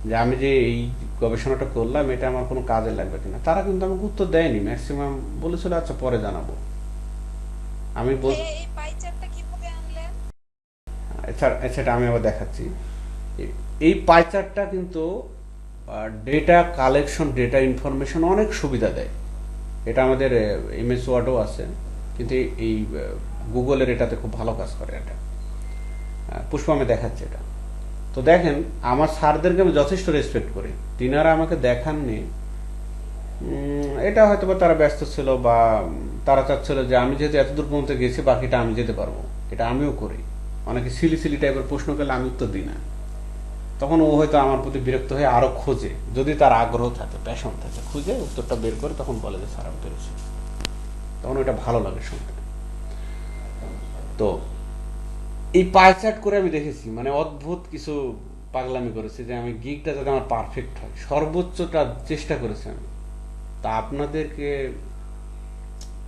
যে আমি যে এই গবেষণাটা করলাম এটা আমার কোনো কাজে লাগবে কিনা। তারা কিন্তু আমাকে উত্তর দেয়নি, ম্যাক্সিমাম বলেছিল আচ্ছা পরে জানাবো। আমি বল ভাইয়া এই পাই চার্টটা কিভাবে আনলেন? সেটা আমি আবার দেখাচ্ছি। এই পাই চার্টটা কিন্তু ডেটা কালেকশন, ডেটা ইনফরমেশন অনেক সুবিধা দেয়। এটা আমাদের এমএস ওয়ার্ডও আছে, কিন্তু এই গুগলের এটাতে খুব ভালো কাজ করে। এটা পুষ্প আমি দেখাচ্ছি এটা। তো দেখেন, আমার স্যারদেরকে আমি যথেষ্ট রেসপেক্ট করি, তিনারা আমাকে দেখাননি। এটা হয়তো বা তারা ব্যস্ত ছিল, বা তারা চাচ্ছিল যে আমি যেহেতু এতদূর পর্যন্ত গেছি বাকিটা আমি যেতে পারবো। এটা আমিও করি। অনেকে সিলি সিলি টাইপের প্রশ্ন করলে আমি উত্তর দিই না, তখন ও হয়তো আমার প্রতি বিরক্ত হয়ে আরো খোঁজে, যদি তার আগ্রহ থাকে, প্যাশন থাকে, খুঁজে উত্তরটা বের করে তখন বলে যে স্যার আমি পেরেছি। তখন ওটা ভালো লাগে শুনতে। তো এই পাই চার্ট করে আমি দেখেছি, মানে অদ্ভুত কিছু পাগলামি করেছি, যে আমি গিগটা যাতে আমার পারফেক্ট হয়, সর্বোচ্চটা চেষ্টা করেছি আমি। তা আপনাদেরকে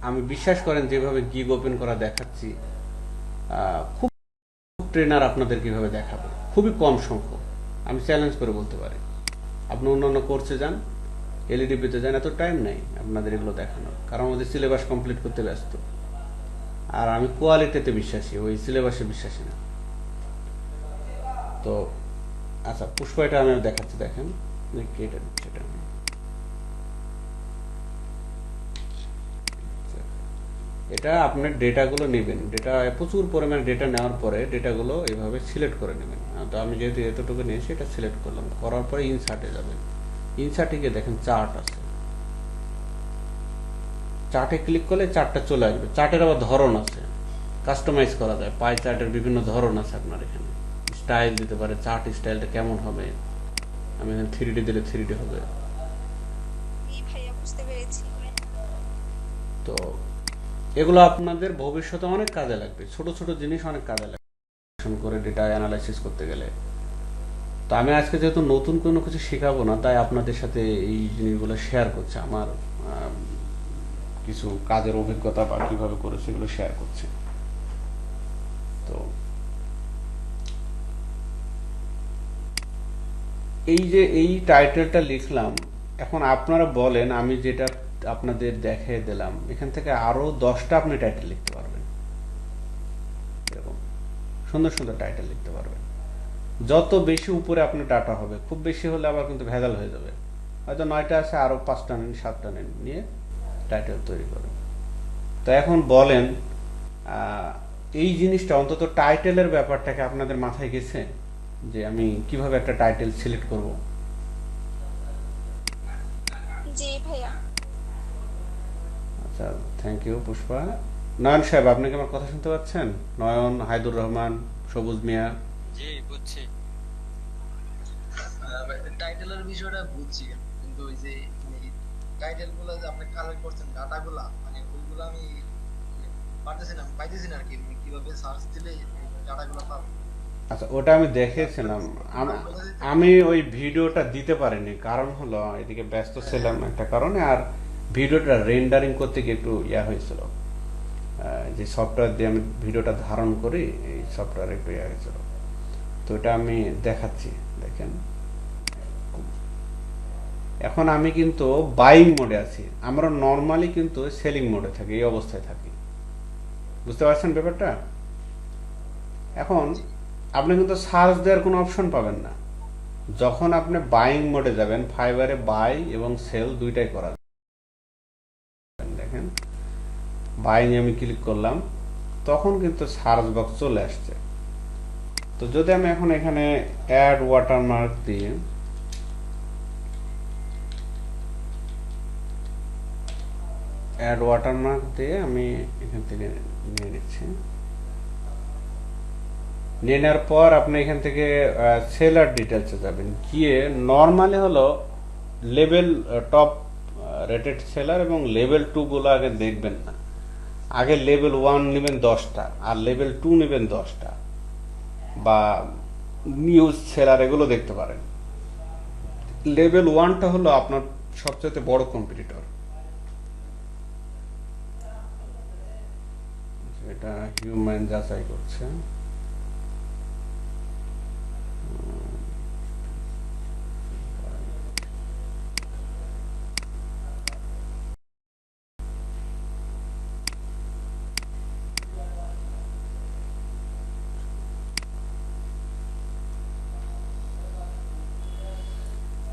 আমি বিশ্বাস করেন যেভাবে গিগ ওপেন করা দেখাচ্ছি, খুব ট্রেনার আপনাদের কিভাবে দেখাবে, খুবই কম সংখ্যক। আমি চ্যালেঞ্জ করে বলতে পারি, আপনি অন্যান্য কোর্সে যান, এলইডিপিতে যান, এত টাইম নাই আপনাদের এগুলো দেখানোর, কারণ আমাদের সিলেবাস কমপ্লিট করতে ব্যস্ত। আর আমি কোয়ালিটিতে বিশ্বাসী, ওই সিলেবাসে বিশ্বাসী না। তো আচ্ছা, পুষ্প এটা আমি দেখাচ্ছি, দেখেন এটা দিচ্ছি। এটা এটা আপনার ডেটাগুলো নেবেন, ডেটা প্রচুর পরিমাণে ডেটা নেওয়ার পরে ডেটাগুলো এইভাবে সিলেক্ট করে নেবেন। তো আমি যেহেতু এতটুকু নিয়েছি, এটা সিলেক্ট করলাম, করার পরে ইনসার্টে যাবেন। ইনসার্টে গিয়ে দেখেন চার্ট আছে, চার্টে ক্লিক করলে চার্টটা চলে আসবে। চার্টের আবার ধরন আছে, কাস্টমাইজ করা যায়। পাই চার্টের বিভিন্ন ধরন আছে আপনার এখানে, স্টাইল দিতে পারে, চার্ট স্টাইলটা কেমন হবে। আমি এখানে 3D দিলে 3D হবে। এই ভাইয়া বুঝতে পেরেছি। তো এগুলো আপনাদের ভবিষ্যতে অনেক কাজে লাগবে, ছোট ছোট জিনিস অনেক কাজে লাগবে করে ডেটা অ্যানালাইসিস করতে গেলে। তো আমি আজকে যেহেতু নতুন কোনো কিছু শেখাবো না, তাই আপনাদের সাথে এই জিনিসগুলো শেয়ার করছি, আমার কিছু কাজের অভিজ্ঞতা বা কিভাবে করেছি এগুলো শেয়ার করছি। তো এই যে এই টাইটেলটা লিখলাম, এখন আপনারা বলেন, আমি যেটা আপনাদের দেখিয়ে দিলাম, এখান থেকে আরো 10টা আপনি টাইটেল লিখতে পারবেন, এরকম সুন্দর সুন্দর টাইটেল লিখতে পারবেন। যত বেশি উপরে আপনার ডাটা হবে, খুব বেশি হলে আবার কিন্তু ভেজাল হয়ে যাবে। হয়তো 9টা আছে, আরো 5টা নিন, 7টা নিন, নিয়ে টাইটেল তৈরি করেন। তো এখন বলেন, এই জিনিসটা অন্তত টাইটেলের ব্যাপারটাকে আপনাদের মাথায় গেছে, যে আমি কিভাবে একটা টাইটেল সিলেক্ট করব? জি ভাইয়া। আচ্ছা, থ্যাংক ইউ পুষ্পা। নয়ন সাহেব, আপনি কি আমার কথা শুনতে পাচ্ছেন? নয়ন, হায়দুর রহমান, সবুজ মিয়া। জি বুঝছি। টাইটেলের বিষয়টা বুঝছি, কিন্তু ওই যে টাইটেল গুলো যে আপনি কালেক্ট করছেন ডাটা গুলা, মানে ওইগুলো আমি পারতেছি না, পাইতেছি না আর কি। কিভাবে সার্চ দিলে ডাটা গুলো পাবো? আচ্ছা, ওটা আমি দেখেছিলাম। আমি ওই ভিডিওটা দিতে পারিনি, কারণ হলো এদিকে ব্যস্ত ছিলাম একটা কারণে, আর ভিডিওটা রেন্ডারিং করতে গিয়ে একটু হয়েছিল। যে সফটওয়্যার দিয়ে আমি ভিডিওটা ধারণ করি, এই সফটওয়্যার একটু হয়েছিল। তো এটা আমি দেখাচ্ছি, দেখেন। এখন আমি কিন্তু বাইং মোডে আছি, আমরা নর্মালি কিন্তু সেলিং মোডে থাকি, এই অবস্থায় থাকি। বুঝতে পারছেন ব্যাপারটা? এখন আপনি কিন্তু সার্চ দেওয়ার কোনো অপশন পাবেন না। যখন আপনি বাইং মোডে যাবেন, ফাইবারে বাই এবং সেল দুইটাই করা যাবে। দেখেন, বাইং আমি ক্লিক করলাম, তখন কিন্তু সার্চ বক্স চলে আসছে। তো যদি আমি এখন এখানে অ্যাড ওয়াটারমার্ক দিয়ে আমি এখান থেকে নিয়ে নিচ্ছি। নিয়ে নেওয়ার পর আপনি এখান থেকে সেলার ডিটেলসে যাবেন, গিয়ে নর্মালি হলো লেভেল টপ রেটেড সেলার এবং লেভেল 2 গুলো আগে দেখবেন না, আগে লেভেল 1 নেবেন 10টা আর লেভেল 2 নেবেন 10টা, বা নিউজ সেলার এগুলো দেখতে পারেন। লেভেল 1টা হলো আপনার সবচেয়ে বড় কম্পিটিটর, এটা হিউম্যান যাচাই করছে।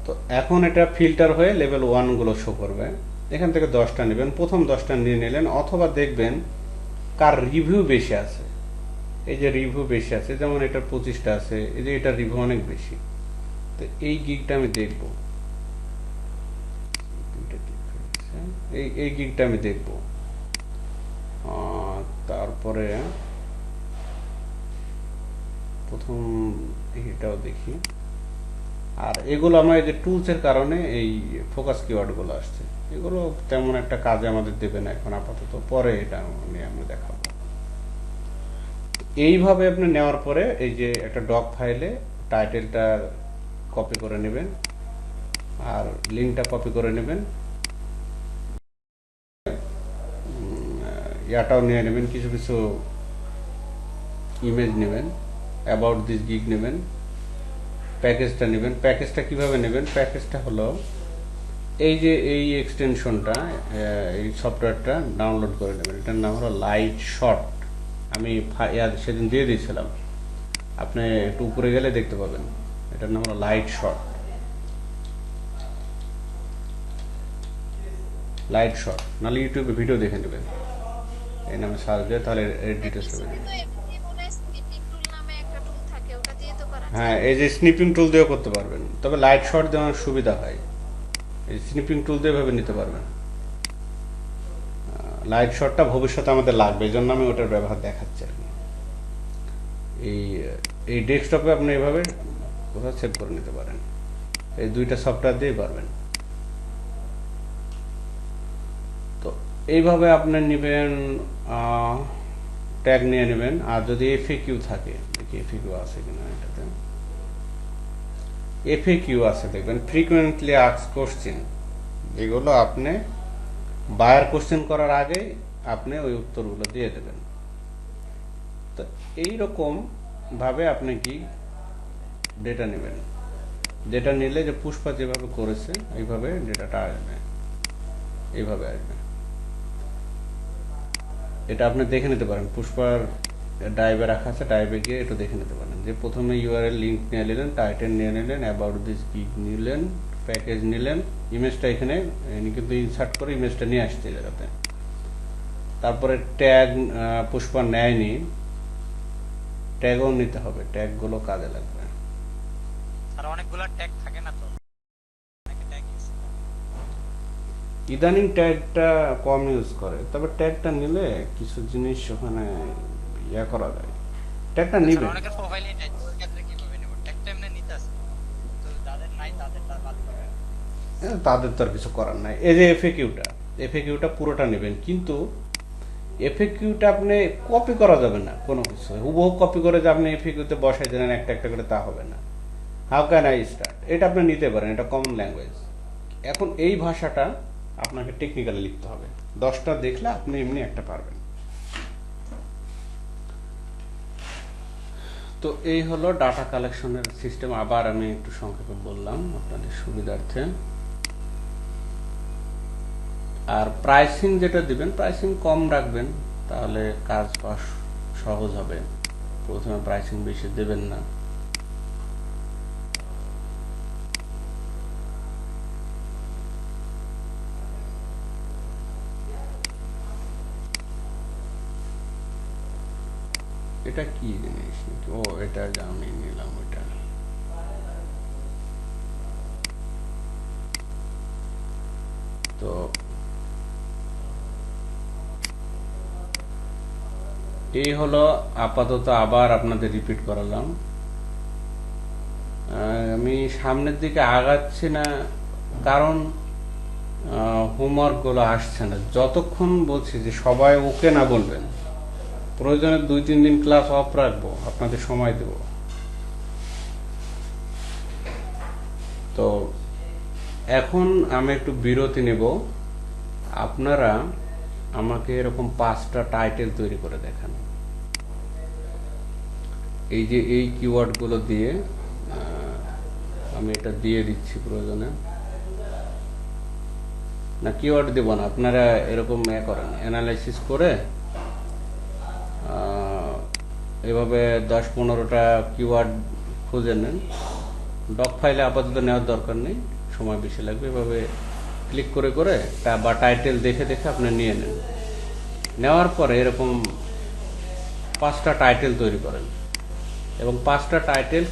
তো এখন এটা ফিল্টার হয়ে লেভেল 1 গুলো শো করবে। এখান থেকে 10টা নেবেন, প্রথম 10টা নিয়ে নিলেন, অথবা দেখবেন কার রিভিউ বেশি আছে। এই যে রিভিউ বেশি আছে, যেমন এটা 25টা আছে, এই যে এটা রিভিউ অনেক বেশি, তো এই গিগটা আমি দেখব, এই গিগটা আমি দেখব। তারপরে প্রথম এটাও দেখি। আর এগুলো আমরা এই যে টুলসের কারণে এই ফোকাস কিওয়ার্ডগুলো আসছে, এগুলো তেমন একটা কাজে আমাদের দেবে না এখন আপাতত, পরে এটা নিয়ে আমরা দেখাবো। এইভাবে আপনি নেওয়ার পরে এই যে একটা ডক ফাইলে টাইটেলটা কপি করে নেবেন আর লিঙ্কটা কপি করে নেবেন, ইয়াটাও নিয়ে নেবেন, কিছু কিছু ইমেজ নেবেন, অ্যাবাউট দিস গিগ নেবেন, প্যাকেজটা নেবেন। প্যাকেজটা কিভাবে নেবেন? প্যাকেজটা হলো এই যে এই এক্সটেনশনটা, এই সফটওয়্যারটা ডাউনলোড করে নেবেন। এটার নাম হলো লাইট শট, আমি সেদিন দিয়ে দিয়েছিলাম, আপনি একটু উপরে গেলে দেখতে পাবেন। এটার নাম হলো লাইট শট, লাইট শট, নাহলে ইউটিউবে ভিডিও দেখে নেবেন, এই নামে সার্চ দিয়ে, তাহলে এর ডিটেলস কিছু পাবেন। কিন্তু এমনি মনে হয় স্নিপিং টুল নামে একটা টুল থাকে, ওটা দিয়ে তো করা যায়। হ্যাঁ, এই যে স্নিপিং টুল দিয়েও করতে পারবেন, তবে লাইট শট দেওয়ার সুবিধা হয়, এই স্নিপিং টুল দিয়ে ভাবে নিতে পারবেন। লাইট শটটা ভবিষ্যতে আমাদের লাগবে, এই জন্য আমি ওটার ব্যবহার দেখাচ্ছি আর কি। এই এই ডেস্কটপে আপনি এইভাবে কোথাও সেভ করে নিতে পারেন, এই দুইটা সফটওয়্যার দিয়েই পারবেন। তো এইভাবে আপনি নেবেন, ট্যাগ নিয়ে নেবেন। আর যদি এফএকিউ থাকে, দেখি এফএকিউ আছে কিনা এটাতে, এফএকিউ আছে দেখবেন, ফ্রিকুয়েন্টলি আস্কড কোশ্চেন, যেগুলো আপনি বায়ার কোশ্চেন করার আগে আপনি ওই উত্তরগুলো দিয়ে দেবেন। তো এইরকম ভাবে আপনি কি ডেটা নেবেন, ডেটা নিলে যে পুষ্পা যেভাবে করেছে এইভাবে ডেটাটা আসবে, এইভাবে আসবে। এটা আপনি দেখে নিতে পারেন, পুষ্পার ডাইভে রাখা আছে, ডাইভে গিয়ে একটু দেখে নিতে পারেন যে প্রথমে ইউআরএল লিঙ্ক নিয়ে নিলেন, টাইটেল নিয়ে নিলেন, অ্যাবাউট দিস গিগ নিলেন, প্যাকেজ নিলেন, ইমেজটা এখানে কিন্তু ইনসার্ট করে ইমেজটা নিয়ে আসছে জায়গাতে। তারপরে ট্যাগ পুষ্পা নেয়নি, ট্যাগও নিতে হবে, ট্যাগগুলো কাজে লাগবে। আর অনেকগুলো ট্যাগ থাকে না তো, অনেকে ট্যাগ ইউজ করে। ইদানিং ট্যাগটা কম ইউজ করে, তবে ট্যাগটা নিলে কিছু জিনিস ওখানে ইয়া করা যায়, ট্যাগটা নিবে। অনেকের প্রোফাইলে ট্যাগ, ওই ক্ষেত্রে কিভাবে নেব? ট্যাগটা এমনি নিতে আছে, তো যাদের নাই তাদের তার বাদ করবে। তাদের তো আর কিছু করার নাই। এই যে এফএকিউটা পুরোটা নেবেন, কিন্তু এফএকিউটা আপনি কপি করা যাবে না কোনো কিছু, হুবহু কপি করে যে আপনি এফএকিউতে বসাই দেন একটা একটা করে, তা হবে না। হাউ ক্যান আই স্টার্ট, এটা আপনি নিতে পারেন, এটা কমন ল্যাঙ্গুয়েজ। এখন এই ভাষাটা আপনাকে টেকনিক্যালি লিখতে হবে, 10টা দেখলে আপনি এমনি একটা পারবেন। তো এই হলো ডাটা কালেকশনের সিস্টেম, আবার আমি একটু সংক্ষেপে বললাম আপনাদের সুবিধার্থে। আর প্রাইসিং যেটা দিবেন, প্রাইসিং কম রাখবেন, তাহলে কাজ পাস সহজ হবে। প্রথমে প্রাইসিং বেশি দেবেন না। এটা কি জিনিস? ও, এটা আমি নিলাম ওইটা। তো এই হলো আপাতত, আবার আপনাদের রিপিট করালাম। আমি সামনের দিকে আগাচ্ছি না, কারণ হোমওয়ার্কগুলো আসছে না। যতক্ষণ বলছি যে সবাই ওকে না বলবেন, প্রয়োজনে 2-3 দিন ক্লাস অফ রাখবো, আপনাদের সময় দেব। তো এখন আমি একটু বিরতি নেব। আপনারা আমাকে এরকম 5টা টাইটেল তৈরি করে দেখান। এই যে এই কিওয়ার্ডগুলো দিয়ে আমি এটা দিয়ে দিচ্ছি প্রয়োজনে। না, কিওয়ার্ড দেব না, আপনারা এরকম করেন, অ্যানালাইসিস করে এভাবে 10-15টা কিওয়ার্ড খুঁজে নেন। ডক ফাইলে আপাতত নেওয়ার দরকার নেই, সময় বেশি লাগবে। এভাবে ক্লিক করে করে বা টাইটেল দেখে দেখে আপনি নিয়ে নেন। নেওয়ার পরে এরকম 5টা টাইটেল তৈরি করেন এবং 5টা টাইটেল,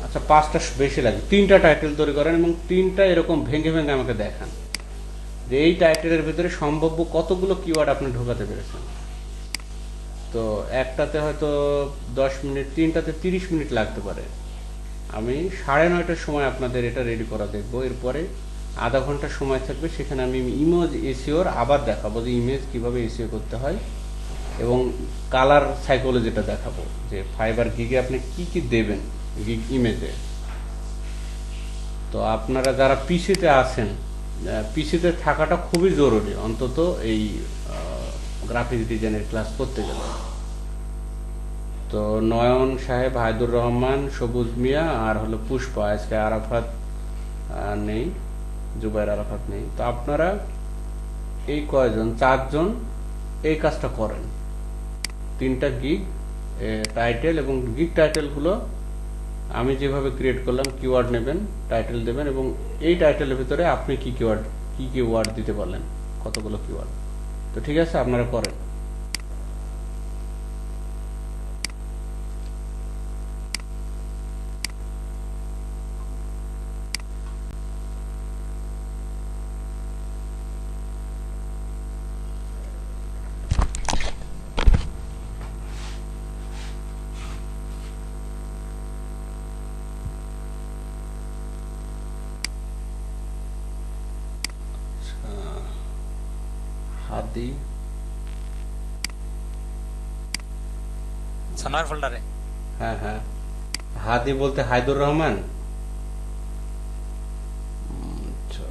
আচ্ছা 5টা বেশি লাগে, 3টা টাইটেল তৈরি করেন এবং 3টা এরকম ভেঙে ভেঙে আমাকে দেখান যে এই টাইটেলের ভিতরে সম্ভাব্য কতগুলো কিওয়ার্ড আপনি ঢোকাতে পেরেছেন। তো একটাতে হয়তো 10 মিনিট, 3টাতে 30 মিনিট লাগতে পারে। আমি 9:30টার সময় আপনাদের এটা রেডি করা দেখবো। এরপরে আধা ঘন্টা সময় থাকবে, সেখানে আমি ইমেজ এসিওর আবার দেখাবো যে ইমেজ কিভাবে এসিও করতে হয় এবং কালার সাইকোলজিটা দেখাবো যে ফাইবার গিগে আপনি কি কি দেবেন গিগ ইমেজে। তো আপনারা যারা পিসিতে আছেন, পিসিতে থাকাটা খুবই জরুরি, অন্তত এই গ্রাফিক্স ডিজাইনের ক্লাস করতে গেলে। তো নয়ন সাহেব, হায়দুর রহমান, সবুজ মিয়া আর হলো পুষ্পা, আজকে আরাফাত নেই, জুবাইর আরাফাত নেই। তো আপনারা এই কয়জন, 4জন এই কাজটা করেন। 3টা গিগ টাইটেল এবং গিগ টাইটেলগুলো আমি যেভাবে ক্রিয়েট করলাম, কিওয়ার্ড নেবেন, টাইটেল দেবেন এবং এই টাইটেলের ভিতরে আপনি কি কি ওয়ার্ড দিতে পারলেন, কতগুলো কিওয়ার্ড। তো ঠিক আছে, আপনারা করেন। হাদি, সোনার ফোল্ডারে হ্যাঁ হ্যাঁ, হাদি বলতে হায়দুর রহমান। আচ্ছা,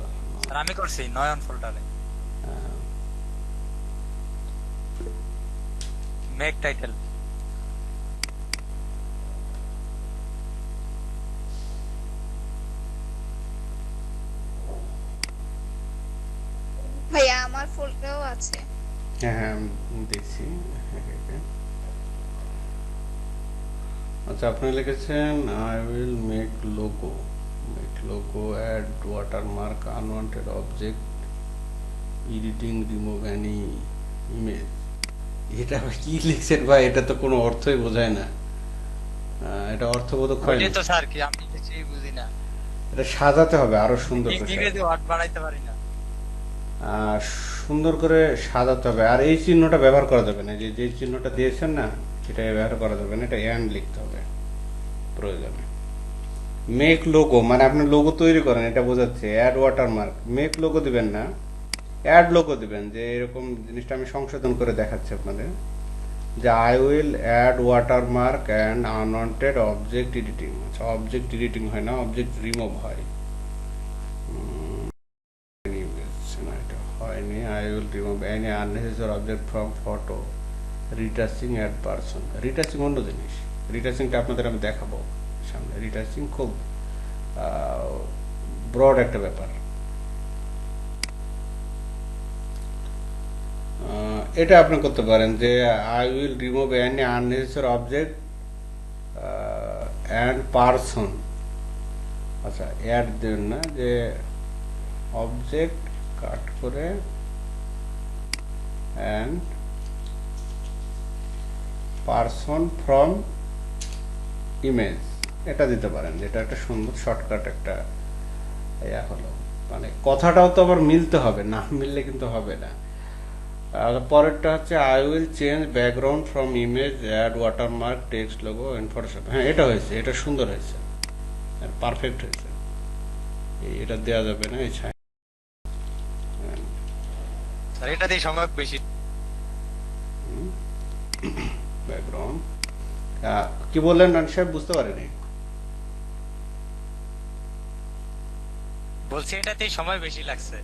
স্যার আমি করছি নয়ন ফোল্ডারে। Make title. ভাইয়া আমার ফোল্ডারেও আছে। হ্যাঁ হ্যাঁ, আমি দেখছি। আচ্ছা, আপনি লিখেছেন I will make logo add watermark unwanted object editing remove any image. এটা কি লিখছেন ভাই? এটা তো কোনো অর্থই বোঝায় না, এটা অর্থবোধক হয় না। তো স্যার কি আমি কিছুই বুঝি না। এটা সাজাতে হবে আরো সুন্দর করে, ইংরেজি ওয়ার্ড বানাইতে পারি না। সুন্দর করে সাজাতে হবে। আর এই চিহ্নটা ব্যবহার করা যাবে না, যে চিহ্নটা দিয়েছেন না সেটা ব্যবহার করা যাবে না, এটা অ্যান্ড লিখতে হবে প্রয়োজনে। মেক লোগো মানে আপনি লোগো তৈরি করেন, এটা বোঝাচ্ছে। অ্যাড ওয়াটারমার্ক, মেক লোগো দিবেন না, অ্যাড লোগো দিবেন। যে এরকম জিনিসটা আমি সংশোধন করে দেখাচ্ছি আপনাদের, যে I will add watermark and unwanted object editing. আচ্ছা, অবজেক্ট এডিটিং হয় না, অবজেক্ট রিমুভ হয়। এটা হয়নি। I will remove any unnecessary object from photo, retouching add person. Retouching অন্য জিনিস, রিটাচিংটা আপনাদের আমি দেখাবো সামনে। রিটাচিং খুব ব্রড একটা ব্যাপার। এটা আপনি করতে পারেন যে I will remove any unnecessary object and person. আচ্ছা, অ্যাড দেবেন না, যে অবজেক্ট কাট করে অ্যান্ড পারসন ফ্রম ইমেজ, এটা দিতে পারেন। যেটা একটা সুন্দর শর্টকাট একটা হলো। মানে কথাটাও তো আবার মিলতে হবে, না মিললে কিন্তু হবে না। আর পরেরটা হচ্ছে I will change background from image add watermark text logo and Photoshop. হ্যাঁ, এটা হয়েছে, এটা সুন্দর হয়েছে, পারফেক্ট হয়েছে। এটা দেওয়া যাবে না, এই স্যার এটাতেই সময় বেশি। ব্যাকগ্রাউন্ড কি বললেন নান সাহেব, বুঝতে পারিনি। বলছি এটাতেই সময় বেশি লাগছে।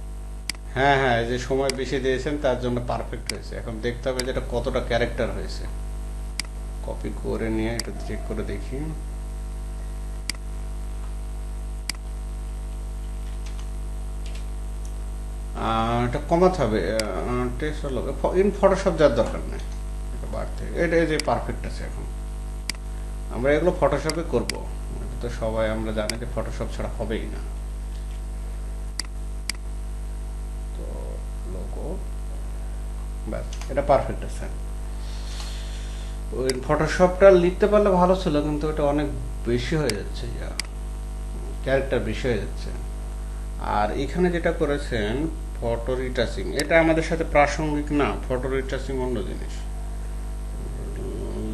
হ্যাঁ হ্যাঁ, এই যে সময় বেশি দিয়েছেন তার জন্য পারফেক্ট হয়েছে। এখন দেখতে হবে যে এটা কতটা ক্যারেক্টার হয়েছে। কপি করে নিয়ে এটা চেক করে দেখি। এটা কমাতে হবে, টেক্সট হলো ইন ফটোশপ যার দরকার নেই, এটা বাড়তে এটা এই যে পারফেক্ট আছে। এখন আমরা এগুলো ফটোশপে করব, এটা তো সবাই আমরা জানি যে ফটোশপ ছাড়া হবেই না। তো লোগো ব্যাস, এটা পারফেক্ট আছে। ওই ফটোশপটা লিখতে পারলে ভালো ছিল, কিন্তু এটা অনেক বেশি হয়ে যাচ্ছে, ক্যারেক্টার বেশি হয়ে যাচ্ছে। আর এখানে যেটা করেছেন ফটো রিটাচিং, এটা আমাদের সাথে প্রাসঙ্গিক না। ফটো রিটাচিং অন্য জিনিস,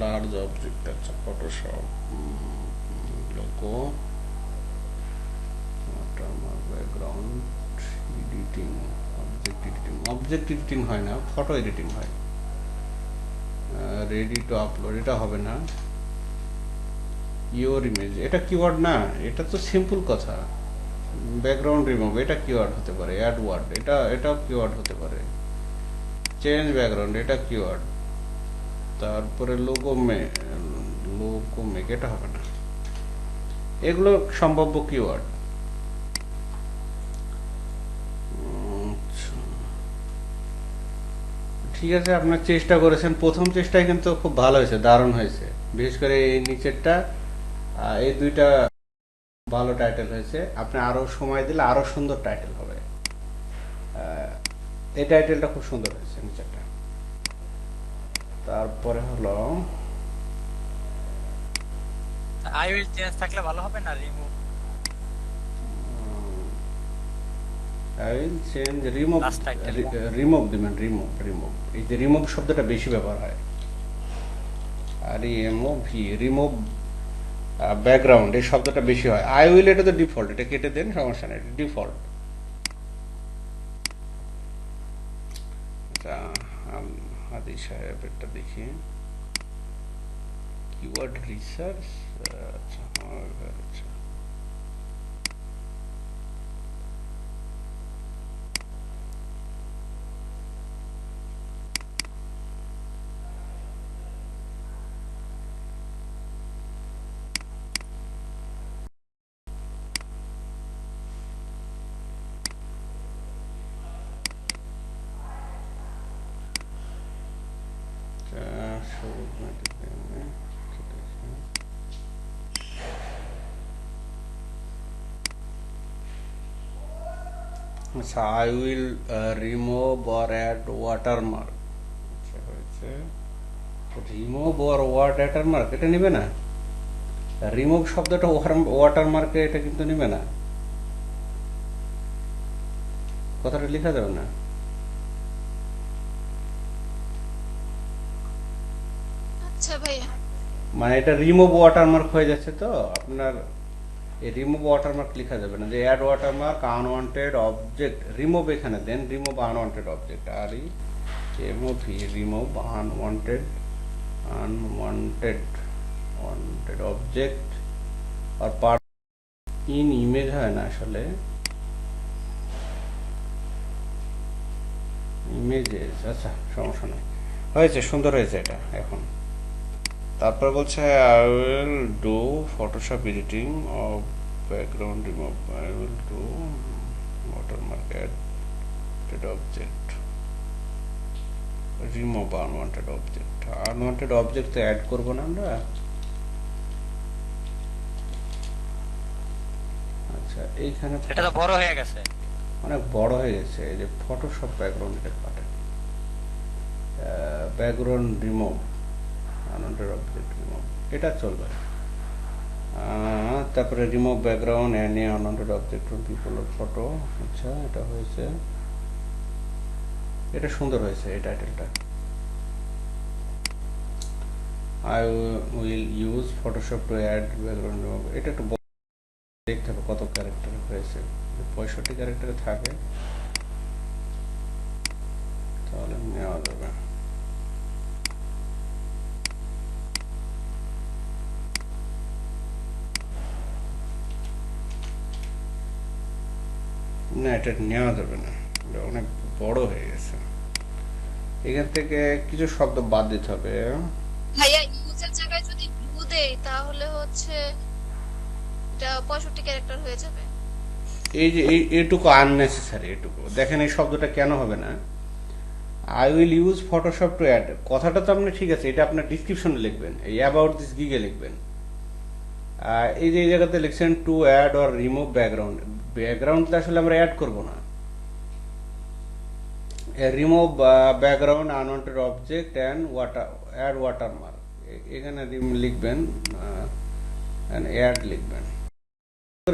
লার্জ অবজেক্ট। আচ্ছা, Photoshop logo background editing, object editing. Object editing হয় না, ফটো এডিটিং হয়। রেডি টু আপলোড, এটা হবে না। ইওর ইমেজ, এটা কিওয়ার্ড না, এটা তো সিম্পল কথা। ব্যাকগ্রাউন্ড রিমুভ, এটা কিওয়ার্ড হতে পারে। অ্যাড ওয়ার্ড, এটাও কিওয়ার্ড হতে পারে। চেঞ্জ ব্যাকগ্রাউন্ড, এটা কিওয়ার্ড। তারপরে লোগো মেক, এটা হবে না। এগুলো সম্ভাব্য কিওয়ার্ড। ঠিক আছে, আপনার চেষ্টা করেছেন, প্রথম চেষ্টায় কিন্তু খুব ভালো হয়েছে, দারুণ হয়েছে। বিশেষ করে এই নিচেরটা, এই দুইটা ভালো টাইটেল হয়েছে। আপনি আরো সময় দিলে আরো সুন্দর টাইটেল হবে। এই টাইটেলটা খুব সুন্দর হয়েছে নিচেরটা। তারপরে হলো আই উইল চেঞ্জ থাকলে ভালো হবে না remove? I will change remove, Last title. Remove দিবেন। রিমুভ, এই যে রিমুভ শব্দটা বেশি ব্যবহার হয়। আর রিমুভি, রিমুভ ব্যাকগ্রাউন্ড, এই শব্দটা বেশি হয়। আই উইল এটা তো ডিফল্ট, এটা কেটে দেন, সমস্যা নেই, ডিফল্ট। আচ্ছা, হাদি সাহেবেরটা দেখি। কিওয়ার্ড রিসার্চ, আচ্ছা আচ্ছা। আচ্ছা, I will remove or add watermark. আচ্ছা হয়েছে, রিমুভ অর ওয়াটারমার্ক এটা নিবে না। রিমুভ শব্দটা ওয়াটারমার্কে এটা কিন্তু নিবে না, কথাটা লেখা যাবে না। আচ্ছা ভাইয়া। মানে এটা রিমুভ ওয়াটারমার্ক হয়ে যাচ্ছে, তো আপনার এই রিমুভ ওয়াটারমার্ক লেখা যাবে না। যে add watermark unwanted object, remove এখানে দেন, রিমুভ আনওয়ান্টেড অবজেক্ট। আর এমওভি, রিমুভ আনওয়ান্টেড অবজেক্ট আর পার্ট ইন ইমেজ হয় না আসলে, ইমেজেস। আচ্ছা, সমস্যা নেই, হয়েছে, সুন্দর হয়েছে এটা। এখন তারপর বলছে I will do Photoshop editing of background remove, I will do watermark added object, remove unwanted object. Unwanted object তো অ্যাড করবো না আমরা। আচ্ছা, এইখানে এটা তো বড় হয়ে গেছে। অনেক বড় হয়ে গেছে। এই যে ফটোশপ ব্যাকগ্রাউন্ডের পার্টে, background remove unwanted object remove, এটা চলবে। তারপরে remove background any unwanted object from people or photo. আচ্ছা, এটা হয়েছে, এটা সুন্দর হয়েছে এই টাইটেলটা। I will use Photoshop to add background remove, এটা একটু দেখতে হবে কত ক্যারেক্টার হয়েছে। 65 ক্যারেক্টারে থাকে। তাহলে নেওয়া যাবে। না, এটা নেওয়া যাবে না, এটা অনেক বড় হয়ে গেছে। এখান থেকে কিছু শব্দ বাদ দিতে হবে। ভাইয়া ইউজের জায়গায় যদি ব্লু দেই তাহলে হচ্ছে এটা 65 ক্যারেক্টার হয়ে যাবে। এই যে এইটুকু আননেসেসারি, এটুকু দেখেন। এই শব্দটা কেন হবে না? I will use Photoshop to add, কথাটা তো আপনি ঠিক আছে, এটা আপনার ডিসক্রিপশনে লিখবেন, এই অ্যাবাউট দিস গিগে লিখবেন। এই যে এই জায়গাতে লিখছেন to add or remove background, ব্যাকগ্রাউন্ডটা আসলে আমরা অ্যাড করব না। Remove background unwanted object and add watermark, এখানে লিখবেন অ্যাড লিখবেন,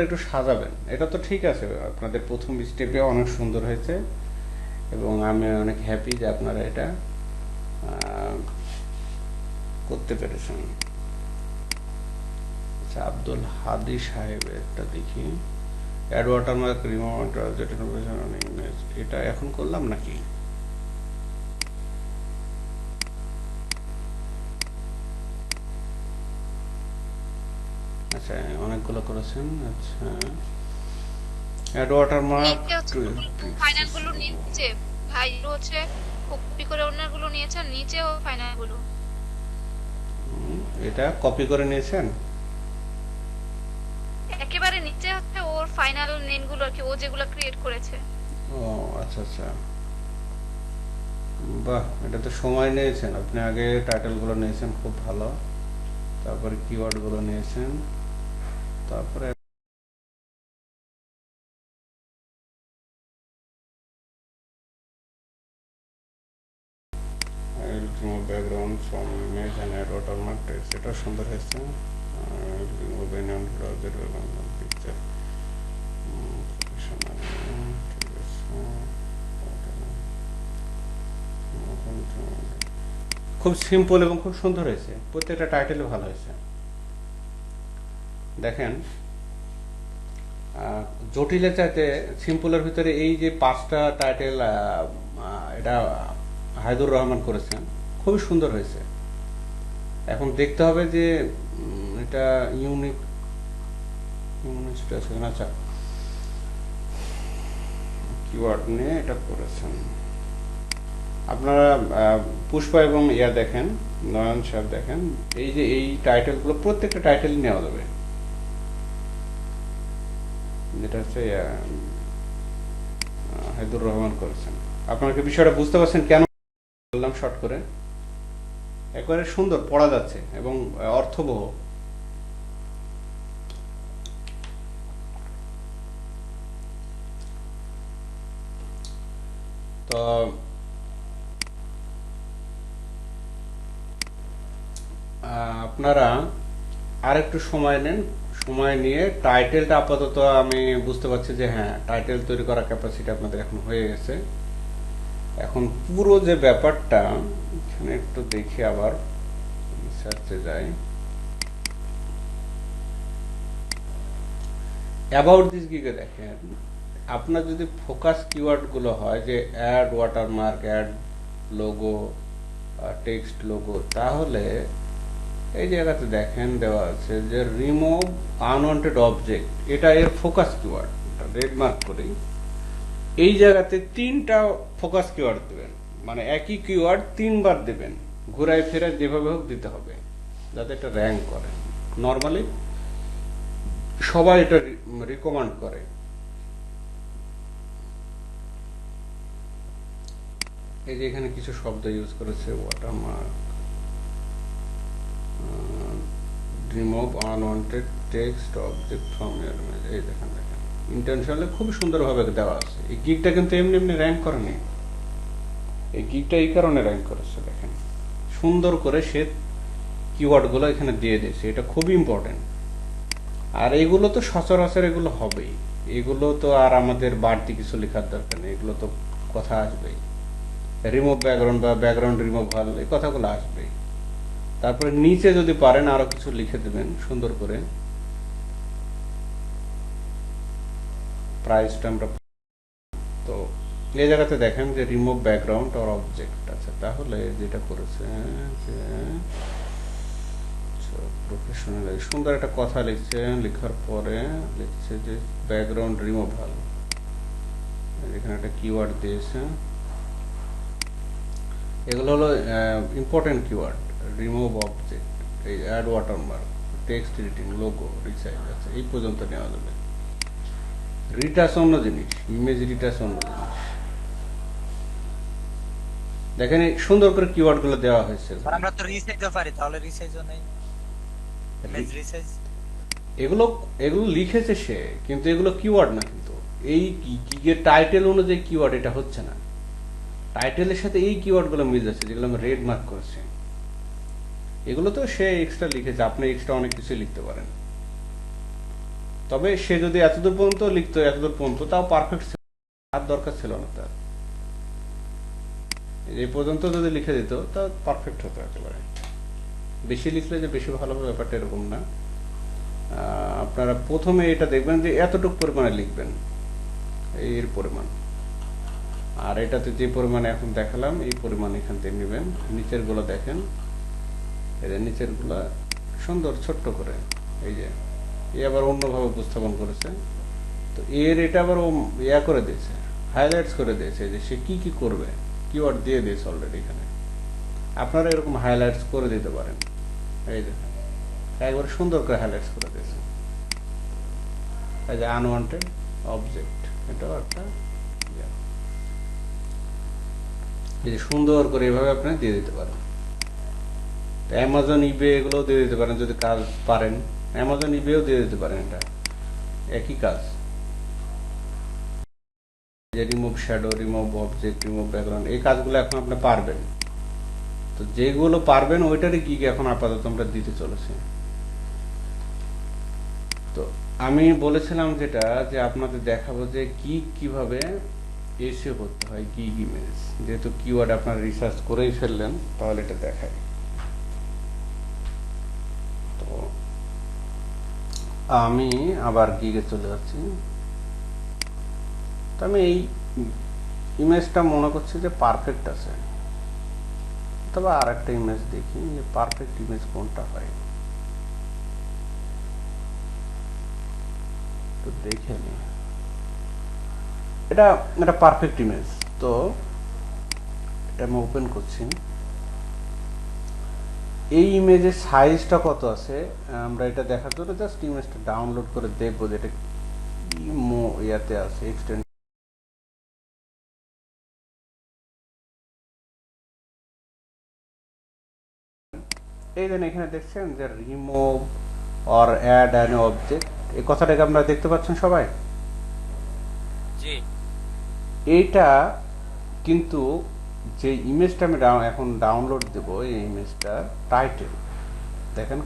একটু সাজাবেন। এটা তো ঠিক আছে, আপনাদের প্রথম স্টেপে অনেক সুন্দর হয়েছে এবং আমি অনেক হ্যাপি যে আপনারা এটা করতে পেরেছেন। আচ্ছা, আব্দুল হাদি সাহেবের একটা দেখি, অ্যাড ওয়াটারমার্ক রিমুভ ইমেজ, এটা এখন করলাম নাকি? আচ্ছা, অনেকগুলো করেছেন। আচ্ছা, অ্যাড ওয়াটারমার্ক নিচে হচ্ছে ফাইনাল গুলো নিচে, ভাই হচ্ছে কপি করে অন্যগুলো নিয়েছেন, নিচে ও ফাইনাল গুলো এটা কপি করে নিয়েছেন। একেবারে নিচে হচ্ছে ওর ফাইনাল নেম গুলো আর কি, ও যেগুলো ক্রিয়েট করেছে। ও আচ্ছা আচ্ছা, বাহ, এটা তো সময় নিয়েছেন আপনি। আগে টাইটেলগুলো নিয়েছেন, খুব ভালো। তারপরে কিওয়ার্ডগুলো নিয়েছেন, তারপরে I will remove background from image and add watermark text, এটা সুন্দর হয়েছে। I will remove any unwanted picture, professional, ঠিক আছে। খুব সিম্পল এবং খুব সুন্দর হয়েছে, প্রত্যেকটা টাইটেলও ভালো হয়েছে। দেখেন, জটিলের চাইতে সিম্পলের ভিতরে এই যে 5টা টাইটেল এটা হায়দুর রহমান করেছেন, খুবই সুন্দর হয়েছে। এখন দেখতে হবে যে এটা ইউনিক আছে না। আচ্ছা, কিওয়ার্ড নিয়ে এটা করেছেন আপনারা। পুষ্পা এবং ইয়া দেখেন, নয়ন সাহেব দেখেন, এই যে এই টাইটেলগুলো প্রত্যেকটা টাইটেল নেওয়া যাবে, যেটা হচ্ছে হায়দুর রহমান করেছেন। আপনারা কি বিষয়টা বুঝতে পারছেন কেন বললাম শর্ট করে? একেবারে সুন্দর পড়া যাচ্ছে এবং অর্থবহ। তো আপনারা আর একটু সময় নেন, সময় নিয়ে টাইটেলটা আপাতত আমি বুঝতে পারছি যে হ্যাঁ, টাইটেল তৈরি করার ক্যাপাসিটি আপনাদের এখন হয়ে গেছে। এখন পুরো যে ব্যাপারটা এখানে একটু দেখি, আবার সার্চে যাই। অ্যাবাউট দিস গিগে দেখেন, আপনার যদি ফোকাস কিওয়ার্ড গুলো হয় যে add watermark, add logo, text logo, তাহলে এই জায়গাতে দেখেন দেওয়া আছে যে রিমুভ আনওয়ান্টেড অবজেক্ট, এটা এর ফোকাস কিওয়ার্ড। রেড মার্ক করি, এই জায়গাতে 3টা ফোকাস কিওয়ার্ড দেবেন, মানে একই কিওয়ার্ড 3বার দেবেন, ঘুরাই ফেরা যেভাবে হোক দিতে হবে যাতে এটা র্যাঙ্ক করে। নর্মালি সবাই এটা রিকমেন্ড করে। এই যে এখানে কিছু শব্দ ইউজ করেছে, watermark, remove unwanted text object from your image, এই দেখেন দেখেন ইন্টেনশনালি খুব সুন্দরভাবে দেওয়া আছে। এই গিগটা কিন্তু এমনি এমনি র্যাঙ্ক করেনি, এই গিগটা এই কারণে র্যাঙ্ক করেছে। দেখেন সুন্দর করে সে কিওয়ার্ডগুলো এখানে দিয়ে দিয়েছে, এটা খুবই ইম্পর্টেন্ট। আর এগুলো তো সচরাচর এগুলো হবেই, এগুলো তো আর আমাদের বাড়তি কিছু লেখার দরকার নেই, এগুলো তো কথা আসবেই। রিমুভ ব্যাকগ্রাউন্ড বা ব্যাকগ্রাউন্ড রিমুভ হল, এই কথাগুলো আসবেই। তারপরে নিচে যদি পারেন আরো কিছু লিখে দেবেন সুন্দর করে। প্রাইসটা আমরা তো এই জায়গাতে দেখেন যে রিমুভ ব্যাকগ্রাউন্ড অর অবজেক্ট আছে, তাহলে যেটা করেছে যে প্রফেশনাল সুন্দর একটা কথা লিখছে, লেখার পরে লিখছে যে ব্যাকগ্রাউন্ড রিমুভাল, এখানে একটা কিওয়ার্ড দিয়েছে। এগুলো হলো ইম্পর্টেন্ট কিওয়ার্ড, রিমুভ অবজেক্ট, এই add watermark, text editing, logo, resize আছে, এই পর্যন্ত নেওয়া যাবে। রিটাচ অন্য জিনিস, ইমেজ রিটাচ অন্য জিনিস। দেখেন এই সুন্দর করে কিওয়ার্ড গুলো দেওয়া হয়েছে। আর আমরা তো রিসাইজও পারি, তাহলে রিসাইজও নেই, ইমেজ রিসাইজ। এগুলো এগুলো লিখেছে সে, কিন্তু এগুলো কিওয়ার্ড না। কিন্তু এই গিগের টাইটেল অনুযায়ী কিওয়ার্ড এটা হচ্ছে না। টাইটেলের সাথে এই কিওয়ার্ড গুলো মিল যাচ্ছে, যেগুলো আমি রেড মার্ক করেছি। এগুলো তো সে এক্সট্রা লিখেছে, আপনি এক্সট্রা অনেক কিছু লিখতে পারেন। তবে সে যদি এতদূর পর্যন্ত লিখতো, এতদূর পর্যন্ত, তাও পারফেক্ট ছিল, আর দরকার ছিল না তার। এই পর্যন্ত যদি লিখে দিত তা পারফেক্ট হতো একেবারে। বেশি লিখলে যে বেশি ভালো হবে ব্যাপারটা এরকম না। আপনারা প্রথমে এটা দেখবেন যে এতটুকু পরিমাণে লিখবেন, এর পরিমাণ, আর এটাতে যে পরিমাণে এখন দেখালাম এই পরিমাণ এখান থেকে নেবেন। নিচের গুলো দেখেন, এদের নিচের গুলা সুন্দর ছোট্ট করে, এই যে এ আবার অন্যভাবে উপস্থাপন করেছে। তো এর এটা আবার ও ইয়া করে দিয়েছে, হাইলাইটস করে দিয়েছে যে সে কি কি করবে, কিওয়ার্ড দিয়ে দিয়েছে অলরেডি এখানে। আপনারা এরকম হাইলাইটস করে দিতে পারেন। এই দেখেন একবার সুন্দর করে হাইলাইটস করে দিয়েছে। এই যে আনওয়ান্টেড অবজেক্ট, এটাও একটা ইয়া। এই যে সুন্দর করে এভাবে আপনি দিয়ে দিতে পারেন। অ্যামাজন ইবে এগুলোও দিয়ে দিতে পারেন যদি কাজ পারেন। অ্যামাজন ইবেও দিয়ে দিতে পারেন, এটা একই কাজ। যে remove shadow, remove object, remove background, এই কাজগুলো এখন আপনি পারবেন। তো যেগুলো পারবেন ওইটারই গিগ এখন আপাতত আমরা দিতে চলেছি। তো আমি বলেছিলাম যেটা, যে আপনাদের দেখাবো যে গিগ কিভাবে এসিও করতে হয়, গিগ ইমেজ। যেহেতু কিওয়ার্ড আপনারা রিসার্চ করেই ফেললেন, তাহলে এটা দেখাই। তো আমি আবার গিগে চলে যাচ্ছি। তো আমি এই ইমেজটা মনে করছি যে পারফেক্ট আছে, তবে আর একটা ইমেজ দেখি যে পারফেক্ট ইমেজ কোনটা হয়। তো দেখে নি, এটা এটা পারফেক্ট ইমেজ। তো এটা আমি ওপেন করছি। এই ইমেজের সাইজটা কত আছে আমরা এটা দেখার জন্য জাস্ট ইমেজটা ডাউনলোড করে দেখবো যে এটা কি ইয়াতে আছে, এক্সটেন্ড। এই দেন এখানে দেখছেন যে remove or add an object, এই কথাটাকে আপনারা দেখতে পাচ্ছেন সবাই। জি, এইটা কিন্তু যে ইমেজটা আমি এখন ডাউনলোড দেব, এই ইমেজটার টাইটেল দেখেন।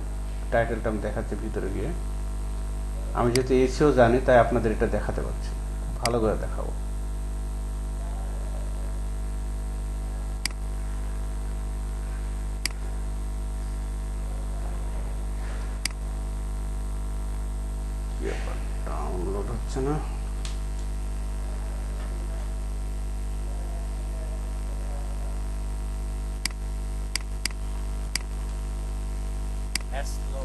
টাইটেলটা আমি দেখাচ্ছি ভিতরে গিয়ে। আমি যেহেতু এসিও জানি তাই আপনাদের এটা দেখাতে পারছি, ভালো করে দেখাবো। ডাউনলোড হচ্ছে না। দ্যাটস লো।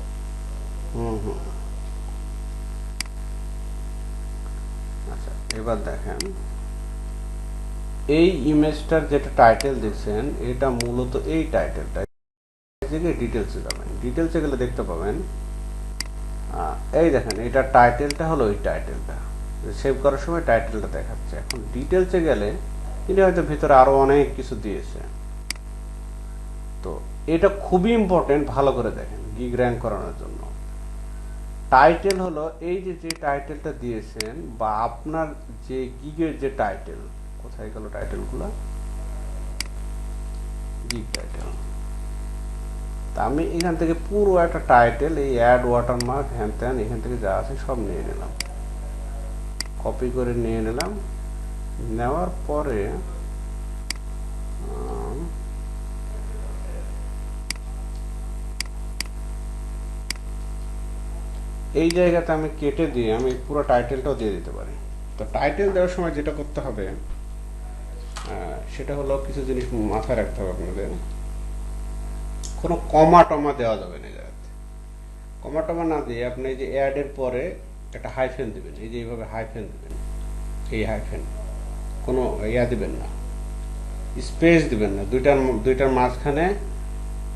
আচ্ছা এবার দেখেন এই ইমেজটার যেটা টাইটেল দেখছেন, এটা মূলত এই টাইটেলটা। ডিটেলসে যাবেন, ডিটেলসে গেলে দেখতে পাবেন এই দেখেন এটা টাইটেলটা হলো এই টাইটেলটা। সেভ করার সময় টাইটেলটা দেখাচ্ছে। এখন ডিটেলসে গেলে তিনি হয়তো ভিতরে আরো অনেক কিছু দিয়েছে। তো এটা খুবই ইম্পর্টেন্ট, ভালো করে দেখেন গিগ র্যাঙ্ক করানোর জন্য। টাইটেল হলো এই যে যে টাইটেলটা দিয়েছেন, বা আপনার যে গিগের যে টাইটেল, কোথায় গেল টাইটেলগুলো, গিগ টাইটেল। তা আমি এখান থেকে পুরো একটা টাইটেল, এই অ্যাড ওয়াটারমার্ক হ্যান ত্যান এখান থেকে যা আছে সব নিয়ে নিলাম, কপি করে নিয়ে নিলাম। নেওয়ার পরে এই জায়গাতে আমি কেটে দিয়ে আমি পুরো টাইটেলটাও দিয়ে দিতে পারি। তো টাইটেল দেওয়ার সময় যেটা করতে হবে, সেটা হলো কিছু জিনিস মাথায় রাখতে হবে আপনাদের। কোনো কমা টমা দেওয়া যাবে না এই জায়গাতে। কমা টমা না দিয়ে আপনি এই যে অ্যাডের পরে একটা হাইফেন দিবেন, এই যে এইভাবে হাইফেন দিবেন, এই হাইফেন, কোনো ইয়া দিবেন না, স্পেস দিবেন না, দুইটার মাঝখানে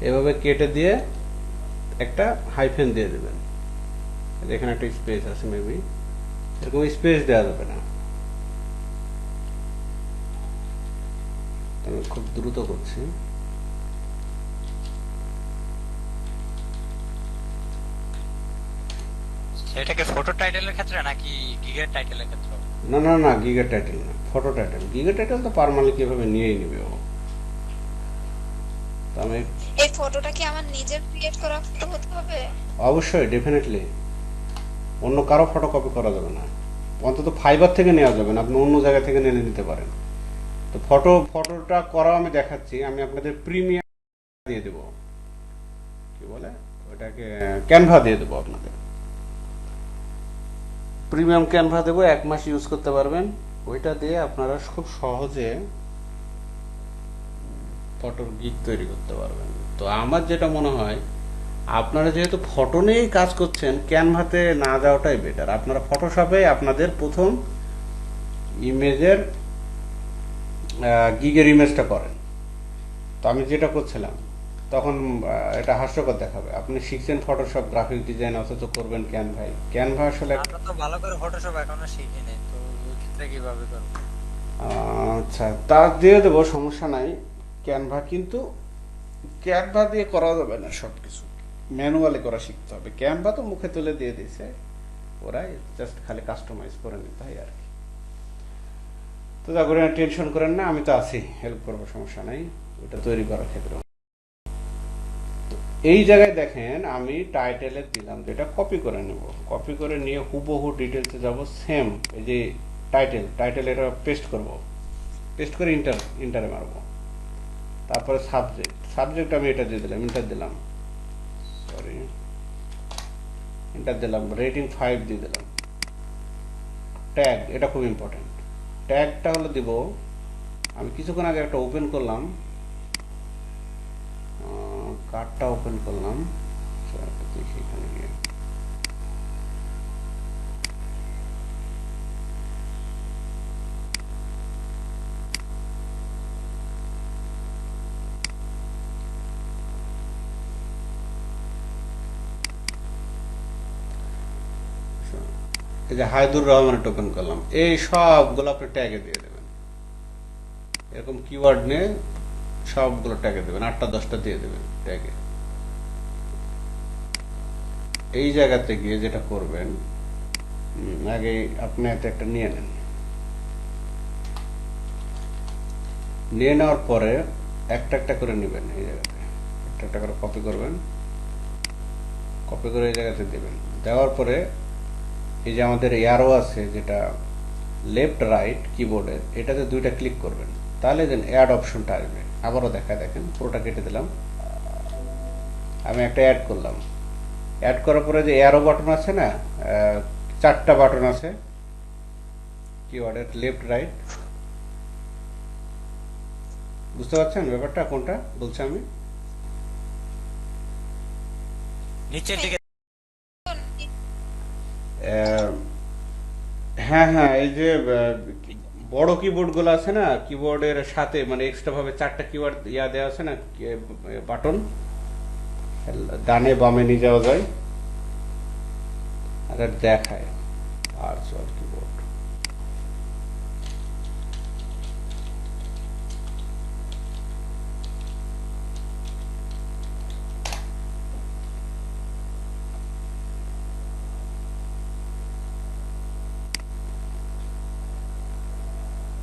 এভাবে কেটে দিয়ে একটা হাইফেন দিয়ে দেবেন। এখানে একটা স্পেস আছে মেবি, এরকম স্পেস দেওয়া যাবে না। আমি খুব দ্রুত করছি। সেটাকে ফটো টাইটেলের ক্ষেত্রে নাকি গিগের টাইটেলের ক্ষেত্রে? না না না, গিগের টাইটেল না, ফটো টাইটেল। গিগের টাইটেল তো পারমানেন্টলি এভাবে নিয়েই নিবে ও। তো আমি এই ফটোটা কি আমার নিজের ক্রিয়েট করা ফটো হতে হবে? অবশ্যই ডেফিনেটলি অন্য কারো ফটো কপি করা যাবে না, অন্তত ফাইবার থেকে নেওয়া যাবে না, আপনি অন্য জায়গা থেকে নিয়ে নিতে পারেন। তো ফটোটা করাও আমি দেখাচ্ছি। আমি আপনাদের প্রিমিয়াম দিয়ে দেবো, কি বলে ওটাকে, ক্যানভা দিয়ে দেবো আপনাদের। প্রিমিয়াম ক্যানভা দেবো, 1 মাস ইউজ করতে পারবেন। ওইটা দিয়ে আপনারা খুব সহজে ফটোর গিগ তৈরি করতে পারবেন। তো আমার যেটা মনে হয়, আপনারা যেহেতু ফটো নিয়েই কাজ করছেন, ক্যানভাতে না যাওয়াটাই বেটার। আপনারা ফটোশপে আপনাদের প্রথম ইমেজের গিগের ইমেজটা করেন। তো আমি যেটা করছিলাম তখন এটা হাস্যকর দেখাবে, আপনি শিখছেন ফটোশপ গ্রাফিক ডিজাইন, অথচ করবেন ক্যানভাই। ক্যানভা আসলে আমরা তো ভালো করে ফটোশপ এখনো শিখি নাই, তো ওই ক্ষেত্রে কিভাবে করব? আচ্ছা, তা দিয়ে দেবো, সমস্যা নাই। ক্যানভা কিন্তু ক্যানভা দিয়ে করা যাবে না, সব কিছু ম্যানুয়ালি করা শিখতে হবে। ক্যানভা তো মুখে তুলে দিয়ে দিছে, ওরাই জাস্ট খালি কাস্টমাইজ করে নিতে হয় আর কি। তো তা করে টেনশন করেন না, আমি তো আছি, হেল্প করবো, সমস্যা নাই ওটা তৈরি করার ক্ষেত্রে। তো এই জায়গায় দেখেন আমি টাইটেলে দিলাম, যেটা কপি করে নেব, কপি করে নিয়ে হুবহু ডিটেলসে যাব, সেম এই যে টাইটেল এটা পেস্ট করব, পেস্ট করে ইন্টারে মারবো। তারপরে সাবজেক্ট আমি এটা দিয়ে দিলাম, ইন্টার দিলাম, রেটিং 5 দিয়ে দিলাম। ট্যাগ, এটা খুব ইম্পর্টেন্ট। ট্যাগটা হলো দিব, আমি কিছুক্ষণ আগে একটা ওপেন করলাম, কার্ডটা ওপেন করলাম, দেখি এখানে গিয়ে। এই যে হায়দুর রহমানের ওপেন করলাম, এই সবগুলো আপনি ট্যাগে দিয়ে দেবেন। এরকম কিওয়ার্ড নিয়ে সবগুলো ট্যাগে দেবেন, 8টা 10টা দিয়ে দেবেন ট্যাগে। এই জায়গাতে গিয়ে যেটা করবেন, আগে আপনি একটা নিয়ে নেন, নিয়ে নেওয়ার পরে একটা একটা করে নেবেন। এই জায়গাতে একটা একটা করে কপি করবেন, কপি করে এই জায়গাতে দেবেন। দেওয়ার পরে এই যে আমাদের অ্যারো আছে, যেটা লেফট রাইট কিবোর্ডের, এটাতে 2টা ক্লিক করবেন, তাহলে দেন অ্যাড অপশনটা আসবে। আবারও দেখেন, পুরোটা কেটে দিলাম, আমি একটা অ্যাড করলাম। অ্যাড করার পরে যে অ্যারো বাটন আছে না, 4টা বাটন আছে কিওয়ার্ডের, লেফট রাইট, বুঝতে পারছেন ব্যাপারটা কোনটা বলছি আমি? নিচের দিকে হ্যাঁ হ্যাঁ, এই যে বড় কিবোর্ড গুলো আছে না, কিবোর্ডের সাথে মানে এক্সট্রা ভাবে 4টা কিওয়ার্ড ইয়া দেওয়া আছে না, বাটন, ডানে বামে নিয়ে যাওয়া যায়, আর দেখায় ভার্চুয়াল কিবোর্ড।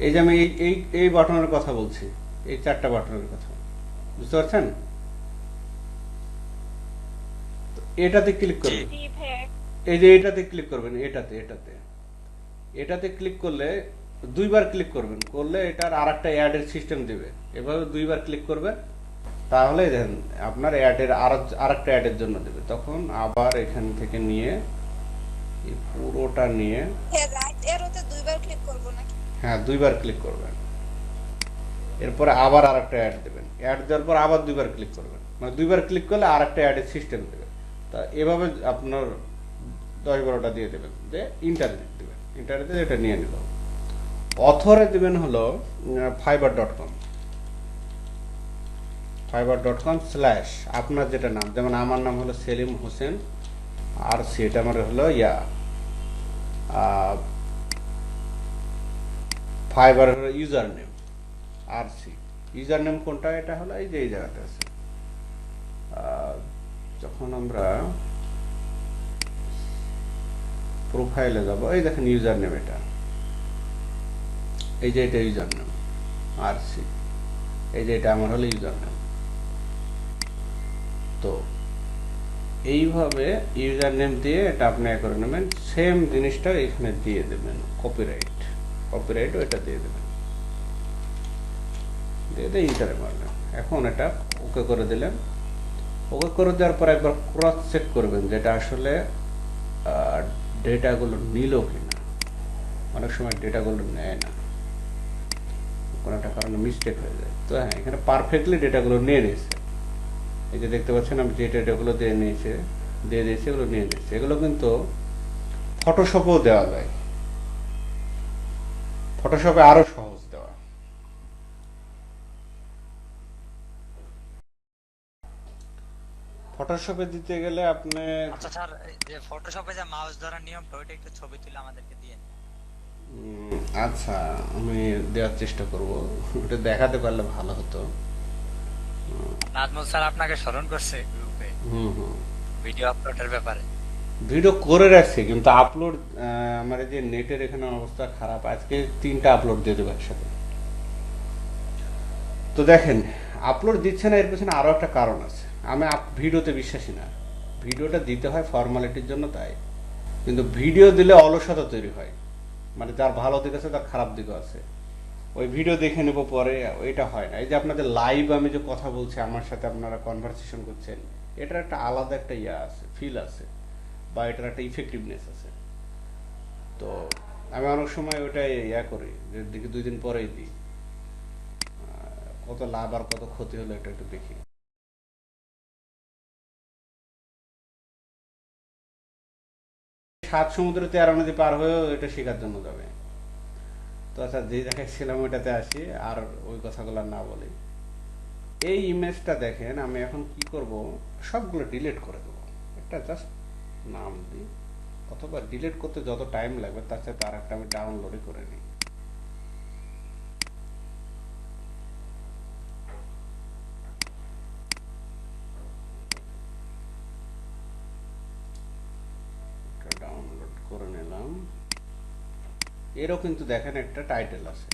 এই যে আমি এই বাটনের কথা বলছি, এই 4টা বাটনের কথা, বুঝতে পারছেন? এটাতে ক্লিক করবেন, জি ভাইয়া। এই যে এটাতে ক্লিক করবেন, এটাতে ক্লিক করলে 2বার ক্লিক করবেন, করলে এটার আরেকটা অ্যাডের সিস্টেম দিবে। এভাবে 2বার ক্লিক করবেন, তাহলে দেখেন আপনার অ্যাডের আরেকটা অ্যাডের জন্য দেবে। তখন আবার এখান থেকে নিয়ে এই পুরোটা নিয়ে, হ্যাঁ, রাইট এরোতে 2বার ক্লিক করব নাকি? হ্যাঁ 2বার ক্লিক করবেন, এরপরে আবার আরেকটা অ্যাড দেবেন, অ্যাড দেওয়ার পর আবার দুইবার ক্লিক করবেন, মানে দুইবার ক্লিক করলে আরেকটা অ্যাডের সিস্টেম দেবে। তা এভাবে আপনার 10-12টা দিয়ে দেবেন, দিয়ে ইন্টারনেট দেবেন, ইন্টারনেটে এটা নিয়ে নিল। অথরে দেবেন হলো fiverr.com, fiverr.com/ আপনার যেটা নাম, যেমন আমার নাম হলো সেলিম হোসেন আর সেটা আমার হলো ফাইবার হলো ইউজার নেম আর সি। ইউজার নেম কোনটা, এটা হলো এই যে এই জায়গাতে আছে। যখন আমরা প্রোফাইলে যাব, এই দেখেন ইউজার নেম, এটা এই যে এটা ইউজার নেম আর সি, এই যে এটা আমার হলো ইউজার নেম। তো এইভাবে ইউজার নেম দিয়ে এটা আপনি করে নেবেন। সেম জিনিসটা এখানে দিয়ে দেবেন, কপিরাইট এটা দিয়ে দেবেন, দিয়ে দিয়ে ইন্টারে মারবেন। এখন এটা ওকে করে দিলেন। ওকে করে দেওয়ার পর একবার ক্রস চেক করবেন যেটা আসলে ডেটাগুলো নিল কিনা। অনেক সময় ডেটাগুলো নেয় না, কোনো একটা কারণে মিস্টেক হয়ে যায়। তো হ্যাঁ, এখানে পারফেক্টলি ডেটাগুলো নিয়ে নিয়েছে। এই যে দেখতে পাচ্ছেন আমি যে ডেটাগুলো দিয়ে দিয়েছি, এগুলো নিয়ে নিয়েছে। এগুলো কিন্তু ফটোশপেও দেওয়া যায়, ফটোশপে আরো সহজ দেওয়া। ফটোশপে দিতে গেলে আপনি আচ্ছা স্যার, এই যে ফটোশপে যে মাউস ধরার নিয়মটা, ওইটা একটু ছবি তুলে আমাদেরকে দিয়ে দিন। আচ্ছা, আমি দেওয়ার চেষ্টা করব, ওটা দেখাতে পারলে ভালো হতো। নাজমুল স্যার আপনাকে স্মরণ করছে গ্রুপে হুম, ভিডিও আপলোডের ব্যাপারে। ভিডিও করে রাখছি কিন্তু আপলোড, আমার এই যে নেটের এখানে অবস্থা খারাপ, আজকে 3টা আপলোড দিয়ে দেবো একসাথে। তো দেখেন, আপলোড দিচ্ছে না, এর পেছনে আরো একটা কারণ আছে। আমি ভিডিওতে বিশ্বাসী না, ভিডিওটা দিতে হয় ফর্মালিটির জন্য, তাই। কিন্তু ভিডিও দিলে অলসতা তৈরি হয়, মানে যার ভালো দিক আছে তার খারাপ দিকও আছে। ওই ভিডিও দেখে নেব পরে, ওইটা হয় না। এই যে আপনাদের লাইভ আমি যে কথা বলছি, আমার সাথে আপনারা কনভারসেশন করছেন, এটার একটা আলাদা একটা আছে, ফিল আছে, বা এটার একটা ইফেক্টিভনেস আছে। তো আমি অনেক সময় ওইটা করি, যে দিকে 2 দিন পরেই দিই, কত লাভ আর কত ক্ষতি হলো এটা একটু দেখি। 7 সমুদ্র 13 নদী পার হয়েও এটা শেখার জন্য যাবে। তো আচ্ছা, যে দেখাচ্ছিলাম ওইটাতে আসি, আর ওই কথাগুলো না বলি। এই ইমেজটা দেখেন, আমি এখন কি করব, সবগুলো ডিলিট করে দেবো, একটা জাস্ট নাম দিই, অথবা ডিলিট করতে যত টাইম লাগবে তার সাথে আর একটা আমি ডাউনলোডই করে নিই। ডাউনলোড করে নিলাম। এরও কিন্তু দেখেন একটা টাইটেল আছে,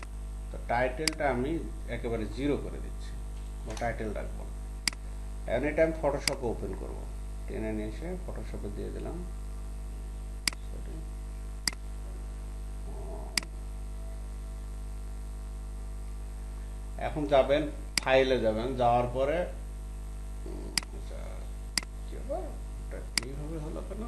তো টাইটেলটা আমি একেবারে 0 করে দিচ্ছি, বা টাইটেল রাখবো না। এখন এটা আমি ফটোশপে ওপেন করবো, টেনে নিয়ে এসে ফটোশপে দিয়ে দিলাম। এখন যাবেন ফাইলে, যাবেন, যাওয়ার পরে আচ্ছা, কি হলো, এটা এইভাবে হলো কেন?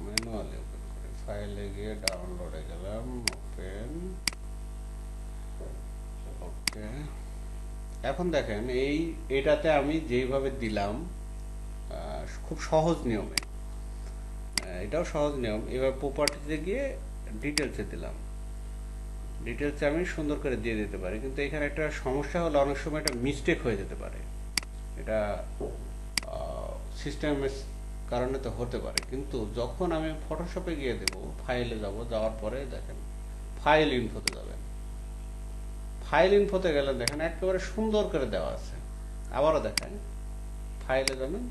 ম্যানুয়ালি ওপেন করে ফাইলে গিয়ে ডাউনলোডে গেলাম, ওপেন, ওকে। এখন দেখেন এটাতে আমি যেইভাবে দিলাম, খুব সহজ নিয়মে, এটাও সহজ নিয়ম। এবার প্রপার্টিতে গিয়ে ডিটেলসে দিলাম, ডিটেলসে আমি সুন্দর করে দিয়ে দিতে পারি, কিন্তু এখানে একটা সমস্যা হলো অনেক সময় এটা মিস্টেক হয়ে যেতে পারে। এটা সিস্টেমের কারণে তো হতে পারে, কিন্তু যখন আমি ফটোশপে গিয়ে দেব, ফাইলে যাব, যাওয়ার পরে দেখেন ফাইল ইনফোতে যাবেন। ফাইল ইনফোতে গেলে দেখেন একেবারে সুন্দর করে দেওয়া আছে। আবারও দেখেন, ফাইলে যাবেন,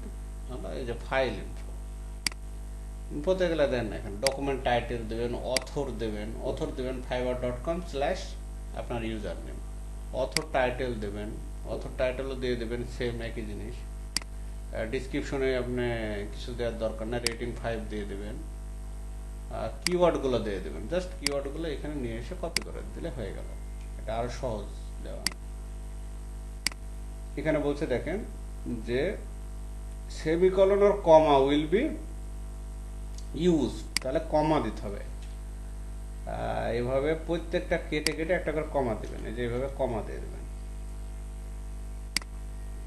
এই যে ফাইল ইনফো, ইনফোতে গেলে দেন এখন ডকুমেন্ট টাইটেল দেবেন, অথর দেবেন fiverr.com/ আপনার ইউজার নেম, অথর টাইটেল দেবেন, অথর টাইটেলও দিয়ে দেবেন সেম একই জিনিস। ডিসক্রিপশনে আপনি কিছু দেওয়ার দরকার না, রেটিং 5 দিয়ে দেবেন। কিওয়ার্ডগুলো দিয়ে দেবেন, জাস্ট কিওয়ার্ডগুলো এখানে নিয়ে এসে কপি করে দিলে হয়ে গেল। এটা আরো সহজ দেওয়া। এখানে বলছে দেখেন যে সেমিকলন আর কমা উইল বি ইউজ, তাহলে কমা দিতে হবে। এভাবে প্রত্যেকটা কেটে কেটে একটা করে কমা দেবেন, এই যে এইভাবে কমা দিয়ে দেবেন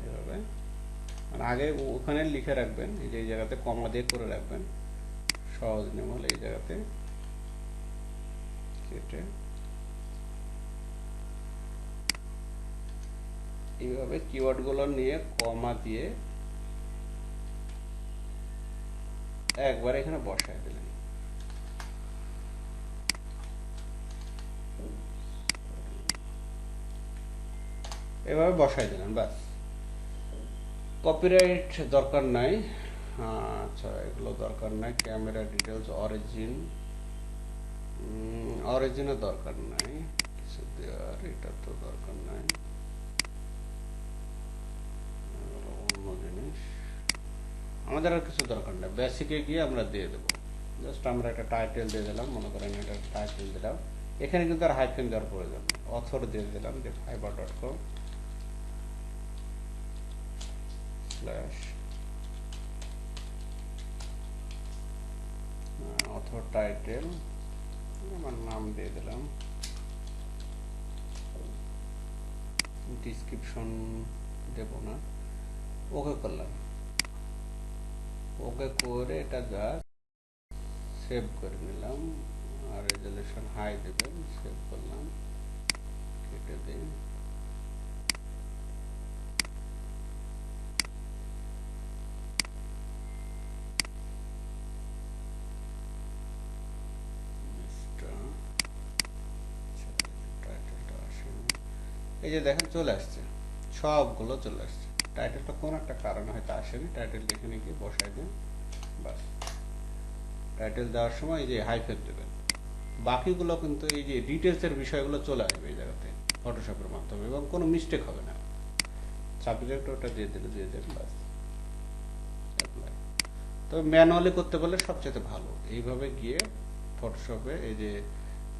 এভাবে, মানে আগে ওখানে লিখে রাখবেন, এই যে এই জায়গাতে কমা দিয়ে করে রাখবেন, সহজ নিয়ম হলে এই জায়গাতে কেটে এইভাবে কিওয়ার্ডগুলো নিয়ে কমা দিয়ে একবার এখানে বসায় দিলেন। এভাবে বসাই দিলেন, বাস। কপিরাইট দরকার নাই, আচ্ছা এগুলো দরকার নাই। ক্যামেরা ডিটেলস, অরিজিনের দরকার নাই কিছু দেওয়ার, এটা তো দরকার নাই, এগুলো অন্য জিনিস, আমাদের আর কিছু দরকার নাই। বেসিকে গিয়ে আমরা দিয়ে দেবো, জাস্ট আমরা একটা টাইটেল দিয়ে দিলাম, মনে করেন এটা টাইটেল দিলাম। এখানে কিন্তু আর হাইফেন দেওয়ার প্রয়োজন নেই, অথর দিয়ে দিলাম যে fiverr.com অথর টাইটেল, আমার নাম দিয়ে দিলাম, ডিসক্রিপশন দেব না, ওকে করলাম। ওকে করে এটা জাস্ট সেভ করে নিলাম, আর রেজুলেশন হাই দেবেন, সেভ করলাম, কেটে দিন। এই যে দেখেন চলে আসছে, সবগুলো চলে আসছে। টাইটেলটা কোন একটা কারণে হয়তো আসেনি, টাইটেল এখানে গিয়ে বসাই দিন, বাস। টাইটেল দেওয়ার সময় এই যে হাইফেন দেবেন, বাকিগুলো কিন্তু এই যে ডিটেলসের বিষয়গুলো চলে আসবে এই জায়গাতে ফটোশপের মাধ্যমে, এবং কোনো মিস্টেক হবে না। সাবজেক্ট ওটা দিয়ে দেন, বাস, অ্যাপ্লাই। তবে ম্যানুয়ালি করতে পারলে সবচেয়ে ভালো। এইভাবে গিয়ে ফটোশপে এই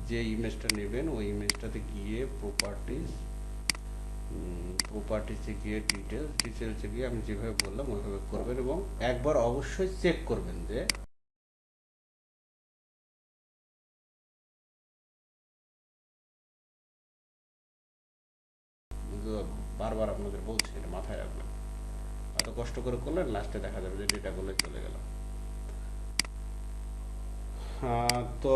যে ইমেজটা নেবেন ওই ইমেজটাতে গিয়ে প্রপার্টিসে গিয়ে ডিটেলসে গিয়ে আমি যেভাবে বললাম ওইভাবে করবেন, এবং একবার অবশ্যই চেক করবেন যে বারবার আপনাদের বলছি, এটা মাথায় রাখবেন। এত কষ্ট করে করলেন, লাস্টে দেখা যাবে যে ডেটাগুলো চলে গেল। তো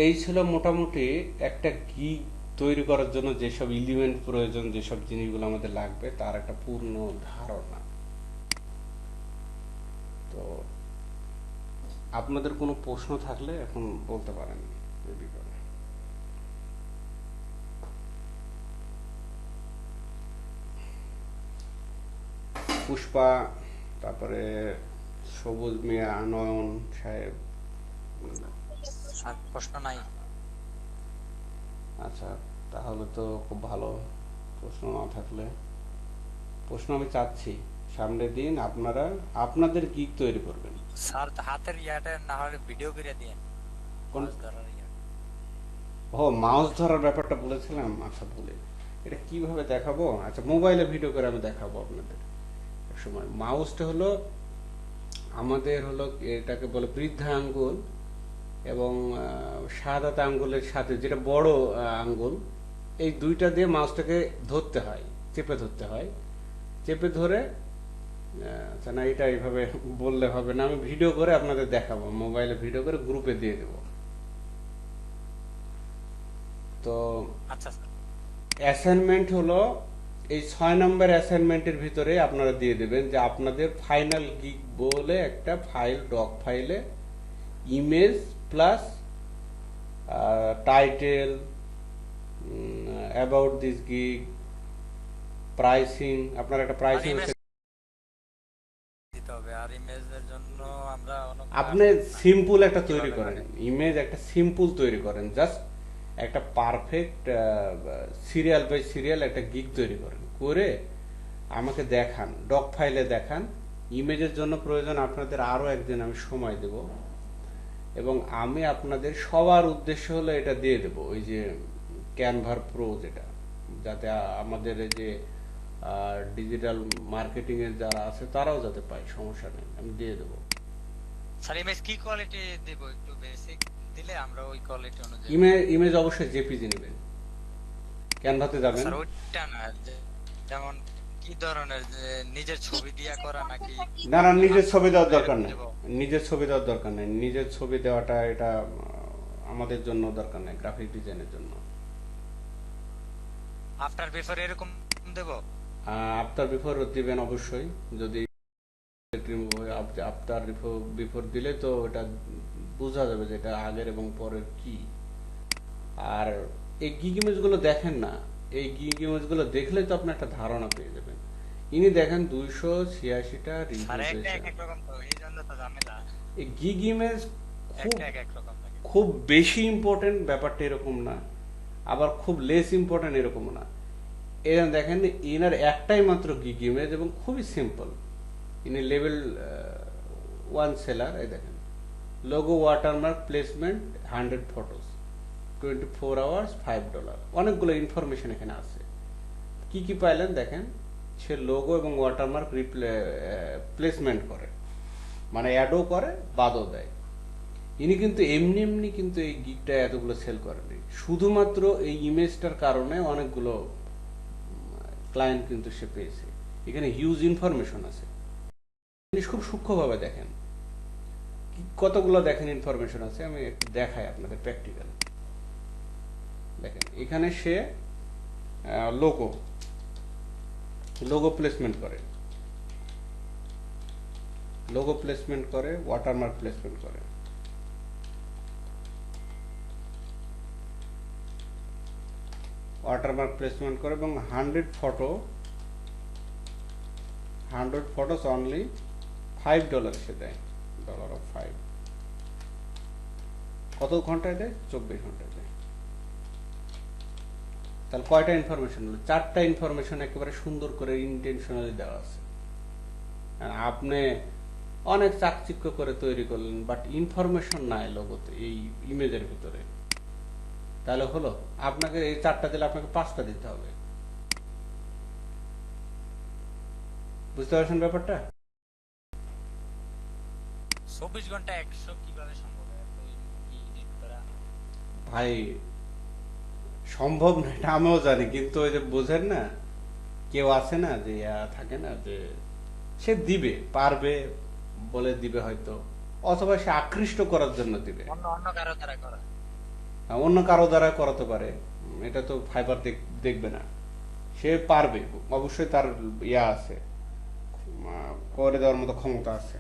এই ছিল মোটামুটি একটা গিগ তৈরি করার জন্য যেসব এলিমেন্ট প্রয়োজন, যেসব জিনিসগুলো আমাদের লাগবে তার একটা পূর্ণ ধারণা। তো আপনাদের কোনো প্রশ্ন থাকলে এখন বলতে পারেন এই বিষয়ে। পুষ্পা, তারপরে সবুজ মিয়া, নয়ন সাহেব। আর প্রশ্ন নাই। আচ্ছা, তাহলে তো খুব ভালো। প্রশ্ন না থাকলে, প্রশ্ন আমি চাচ্ছি সামনের দিন আপনারা আপনাদের গিগ তৈরি করবেন। স্যার হাতের ইয়াটা না হলে ভিডিও করে দিন, কোন, মাছ ধরার ইয়া। ও মাউস ধরার ব্যাপারটা বলেছিলাম, আচ্ছা বলে এটা কিভাবে দেখাবো। আচ্ছা, মোবাইলে ভিডিও করে আমি দেখাবো আপনাদের এক সময়। মাউসটা হলো আমাদের হলো, এটাকে বলে বৃদ্ধা আঙ্গুল এবং শাহাদাত আঙ্গুলের সাথে যেটা বড় আঙ্গুল, এই দুইটা দিয়ে মাউসটাকে ধরতে হয়, চেপে ধরতে হয়। চেপে ধরে, আচ্ছা না এটা এইভাবে বললে হবে না, আমি ভিডিও করে আপনাদের দেখাবো, মোবাইলে ভিডিও করে গ্রুপে দিয়ে দেবো। তো আচ্ছা স্যার, অ্যাসাইনমেন্ট হলো এই 6 নম্বর অ্যাসাইনমেন্টের ভিতরে আপনারা দিয়ে দেবেন যে আপনাদের ফাইনাল গিগ বলে একটা ফাইল, ডক ফাইলে image plus title, about this gig, pricing, আপনার একটা প্রাইসিং দিতে হবে। আর ইমেজের জন্য আমরা আপনি সিম্পল একটা তৈরি করেন, ইমেজ একটা সিম্পল তৈরি করেন, জাস্ট একটা পারফেক্ট সিরিয়াল বাই সিরিয়াল একটা গিগ তৈরি করেন, করে আমাকে দেখান, ডক ফাইলে দেখান। ইমেজের জন্য প্রয়োজন আপনাদের আরো একদিন আমি সময় দেব, এবং আমি আপনাদের সবার উদ্দেশ্য হলো এটা দিয়ে দেব, ওই যে ক্যানভার প্রো যেটা, যাতে আমাদের এই যে আর ডিজিটাল মার্কেটিং এর যারা আছে তারাও যাতে পায়, সমস্যা নেই, আমি দিয়ে দেবো। স্যার ইমেজ কি কোয়ালিটি দেব, একটু বেসিক দিলে আমরা ওই কোয়ালিটি অনুযায়ী। ইমেজ অবশ্যই জেপিজি নেবেন। ক্যানভাতে যাবেন। স্যার ওইটা না, যেমন কি ধরনের, যে নিজের ছবি দিয়া করা নাকি? না না, নিজের ছবি দেওয়ার এরকম দরকার নেই, দেব? নিজের ছবি দেওয়ার দরকার নেই, নিজের ছবি দেওয়াটা এটা আমাদের জন্য দরকার নেই, গ্রাফিক ডিজাইনের জন্য। আফটার বিফোর এরকম দেব? আফটার বিফোর দিবেন অবশ্যই, যদি আফটার বিফোর দিলে তো এটা বোঝা যাবে যে এটা আগের এবং পরের কি। আর এই গিগ ইমেজগুলো দেখেন না, এই গিগ ইমেজগুলো দেখলে তো আপনি একটা ধারণা পেয়ে যাবেন। ইনি দেখেন 286টা রিভিউ স্যার একটা পেয়েছেন। এক এক রকম তো, এই জন্য তো ঝামেলা। এই গিগ ইমেজ খুব একটা এক এক রকম থাকে। খুব বেশি ইম্পর্টেন্ট ব্যাপারটা এরকম না, আবার খুব লেস ইম্পর্টেন্ট এরকম না। এরকম দেখেন ইনার একটাই মাত্র গিগ ইমেজ এবং খুবই সিম্পল। ইনি লেভেল 1 সেলার। এই দেখেন logo watermark placement 100 photos 24 hours $5। অনেকগুলো ইনফরমেশন এখানে আছে। কি কি পাইলেন দেখেন, সে লোগো এবং ওয়াটারমার্ক প্লেসমেন্ট করে, মানে অ্যাডও করে বাদও দেয়। ইনি কিন্তু এমনি এমনি কিন্তু এই গিগটা এতগুলো সেল করেনি, শুধুমাত্র এই ইমেজটার কারণে অনেকগুলো ক্লায়েন্ট কিন্তু সে পেয়েছে। এখানে হিউজ ইনফরমেশন আছে, জিনিস খুব সূক্ষ্মভাবে দেখেন। কতগুলো দেখেন ইনফরমেশন আছে, আমি একটু দেখাই আপনাদের প্র্যাকটিক্যাল। দেখেন এখানে সে লোগো প্লেসমেন্ট করে, লোগো প্লেসমেন্ট করে, ওয়াটারমার্ক প্লেসমেন্ট করে, ওয়াটারমার্ক প্লেসমেন্ট করে এবং 100 ফটোস অনলি $5 সে দেয়, $5। কত ঘন্টায় দেয়? 24 ঘন্টায় দেয়। তাহলে কয়টা ইনফরমেশন হলো? 4টা ইনফরমেশন একেবারে সুন্দর করে ইন্টেনশনালি দেওয়া আছে। আর আপনি অনেক চাকচিক্য করে তৈরি করলেন, বাট ইনফরমেশন নাই লোগোতে, এই ইমেজের ভিতরে, তাহলে হলো? আপনাকে এই 4টা দিলে আপনাকে 5টা দিতে হবে। বুঝতে পারছেন ব্যাপারটা? 24 ঘন্টা 100 কিভাবে সম্ভব? এত edit করা। ভাই সম্ভব না এটা আমিও জানি, কিন্তু ওই যে বোঝেন না, কেউ আছে না যে থাকে না যে সে দিবে, পারবে বলে দিবে হয়তো, অথবা সে আকৃষ্ট করার জন্য দিবে, অন্য অন্য কারো দ্বারা করা। অন্য কারো দ্বারা করাতে পারে। এটা তো ফাইবার দেখবে না, সে পারবে, অবশ্যই তার আছে, করে দেওয়ার মতো ক্ষমতা আছে।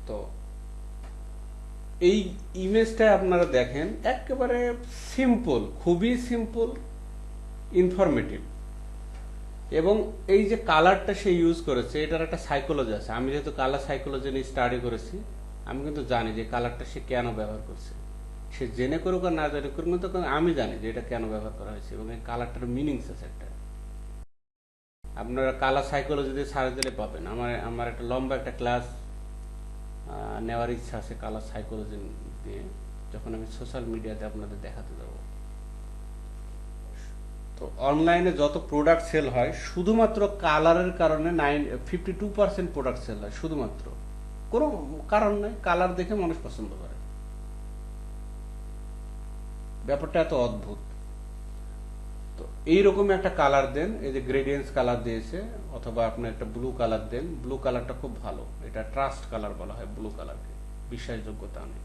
তো এই ইমেজটা আপনারা দেখেন, একেবারে সিম্পল, খুবই সিম্পল, ইনফরমেটিভ। এবং এই যে কালারটা সে ইউজ করেছে, এটার একটা সাইকোলজি আছে। আমি যেহেতু কালার সাইকোলজি নিয়ে স্টাডি করেছি, আমি কিন্তু জানি যে কালারটা সে কেন ব্যবহার করছে। সে জেনে করুক আর না জেনে করুক, কিন্তু আমি জানি যে এটা কেন ব্যবহার করা হয়েছে এবং এই কালারটার মিনিংস আছে একটা। আপনারা কালার সাইকোলজি দিয়ে সার্চ দিলে পাবেন। আমার একটা লম্বা একটা ক্লাস নেওয়ার ইচ্ছা আছে কালার সাইকোলজি দিয়ে, যখন আমি সোশ্যাল মিডিয়াতে আপনাদের দেখাতে যাব। তো অনলাইনে যত প্রোডাক্ট সেল হয়, শুধুমাত্র কালারের কারণে 52% প্রোডাক্ট সেল হয়, শুধুমাত্র, কোনো কারণ নাই, কালার দেখে মানুষ পছন্দ করে। ব্যাপারটা এত অদ্ভুত। তো এইরকম একটা কালার দেন, এই যে গ্রেডিয়েন্টস কালার দিয়েছে, অথবা আপনি একটা ব্লু কালার দেন। ব্লু কালারটা খুব ভালো, এটা ট্রাস্ট কালার বলা হয় ব্লু কালারকে, বিশ্বাসযোগ্যতা নেই,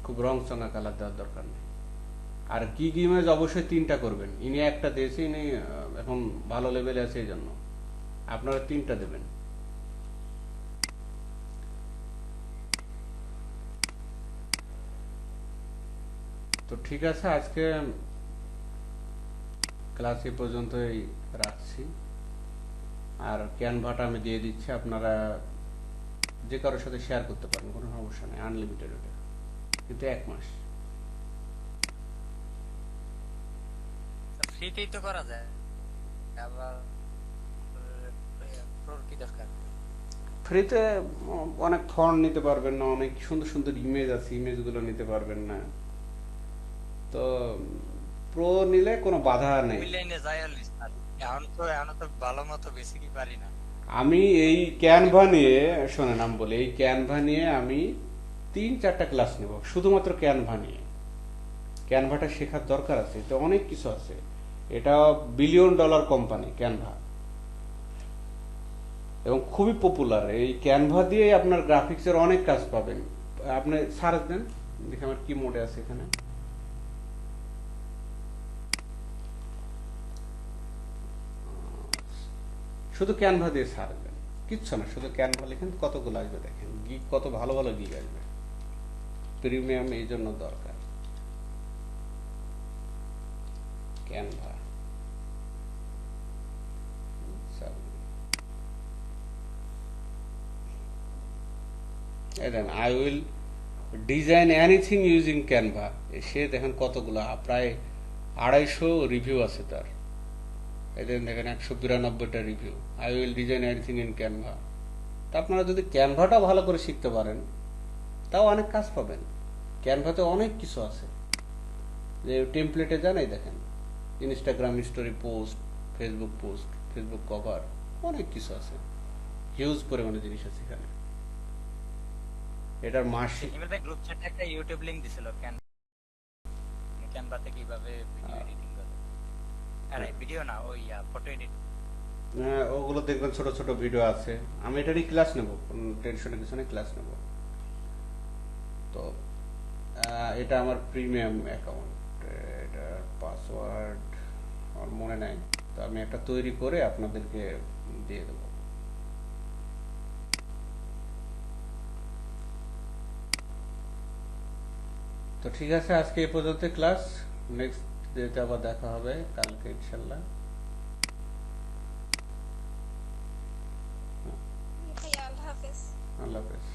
খুব রং চঙা কালার দেওয়ার দরকার নেই। আর গিগ ইমেজ অবশ্যই 3টা করবেন। ইনি একটা দিয়েছে, ইনি এখন ভালো লেভেলে আছে, এই জন্য আপনারা 3টা দেবেন। তো ঠিক আছে, আজকে ক্লাস এ পর্যন্তই রাখছি। আর ক্যানভাটা আমি দিয়ে দিচ্ছি, আপনারা যে কারোর সাথে শেয়ার করতে পারেন, কোনো সমস্যা নেই, আনলিমিটেড ওটা, কিন্তু 1 মাস। ফ্রিতেই তো করা যায়, আবার প্রোর কি দরকার? ফ্রিতে অনেক ফন্ট নিতে পারবেন না, অনেক সুন্দর সুন্দর ইমেজ আছে, ইমেজগুলো নিতে পারবেন না। তো প্রো নিলে কোনো বাধা নেই। ওই লাইনে যাই আর স্যার, এখন তো ভালো মতো বেশি কি পারি না। আমি এই ক্যানভা নিয়ে, শোনেন আমি বলি, এই ক্যানভা নিয়ে আমি 3-4টা ক্লাস নেব শুধুমাত্র ক্যানভা নিয়ে। ক্যানভাটা শেখার দরকার আছে, তো অনেক কিছু আছে। এটা $1 বিলিয়ন কোম্পানি ক্যানভা, এবং খুবই পপুলার। এই ক্যানভা দিয়ে আপনার গ্রাফিক্সের অনেক কাজ পাবেন। আপনি সার্চ দেন, দেখে আমার কি মোডে আছে এখানে। শুধু ক্যানভা দিয়ে সার্চ দেন, কিচ্ছু না, শুধু ক্যানভা লিখেন, কতগুলো আসবে দেখেন, গিগ কত ভালো ভালো গিগ আসবে। প্রিমিয়াম এই জন্য দরকার Canva. I will design anything using Canva. সে দেখেন কতগুলো, প্রায় 250 রিভিউ আছে তার। এদের দেখেন 192টা review. I will design anything in Canva. তা আপনারা যদি ক্যানভাটা ভালো করে শিখতে পারেন, তাও অনেক কাজ পাবেন। ক্যানভাতে অনেক কিছু আছে, যে টেমপ্লেটে যান, এই দেখেন Instagram story post, Facebook cover, অনেক কিছু আছে, হিউজ পরিমাণে জিনিস আছে এখানে। এটার মাসিক ইমেলে গ্রুপ চ্যাটে একটা ইউটিউব লিংক দিছিল ক্যানভাতে কিভাবে ভিডিও এডিটিং করে। আরে ভিডিও না, ওই ফটো এডিট। ওগুলো দেখবেন, ছোট ছোট ভিডিও আছে। আমি এটারই ক্লাস নেব, টেনশনের কিছু নেই, ক্লাস নেব। তো এটা আমার প্রিমিয়াম অ্যাকাউন্ট, এটার পাসওয়ার্ড আমার মনে নাই, তো আমি একটা তৈরি করে আপনাদেরকে দিয়ে দেব। তো ঠিক আছে, আজকে এই পর্যন্ত ক্লাস। নেক্সট ডেতে আবার দেখা হবে কালকে ইনশাল্লাহ। ভাইয়া আল্লাহ হাফেজ। আল্লাহ হাফেজ।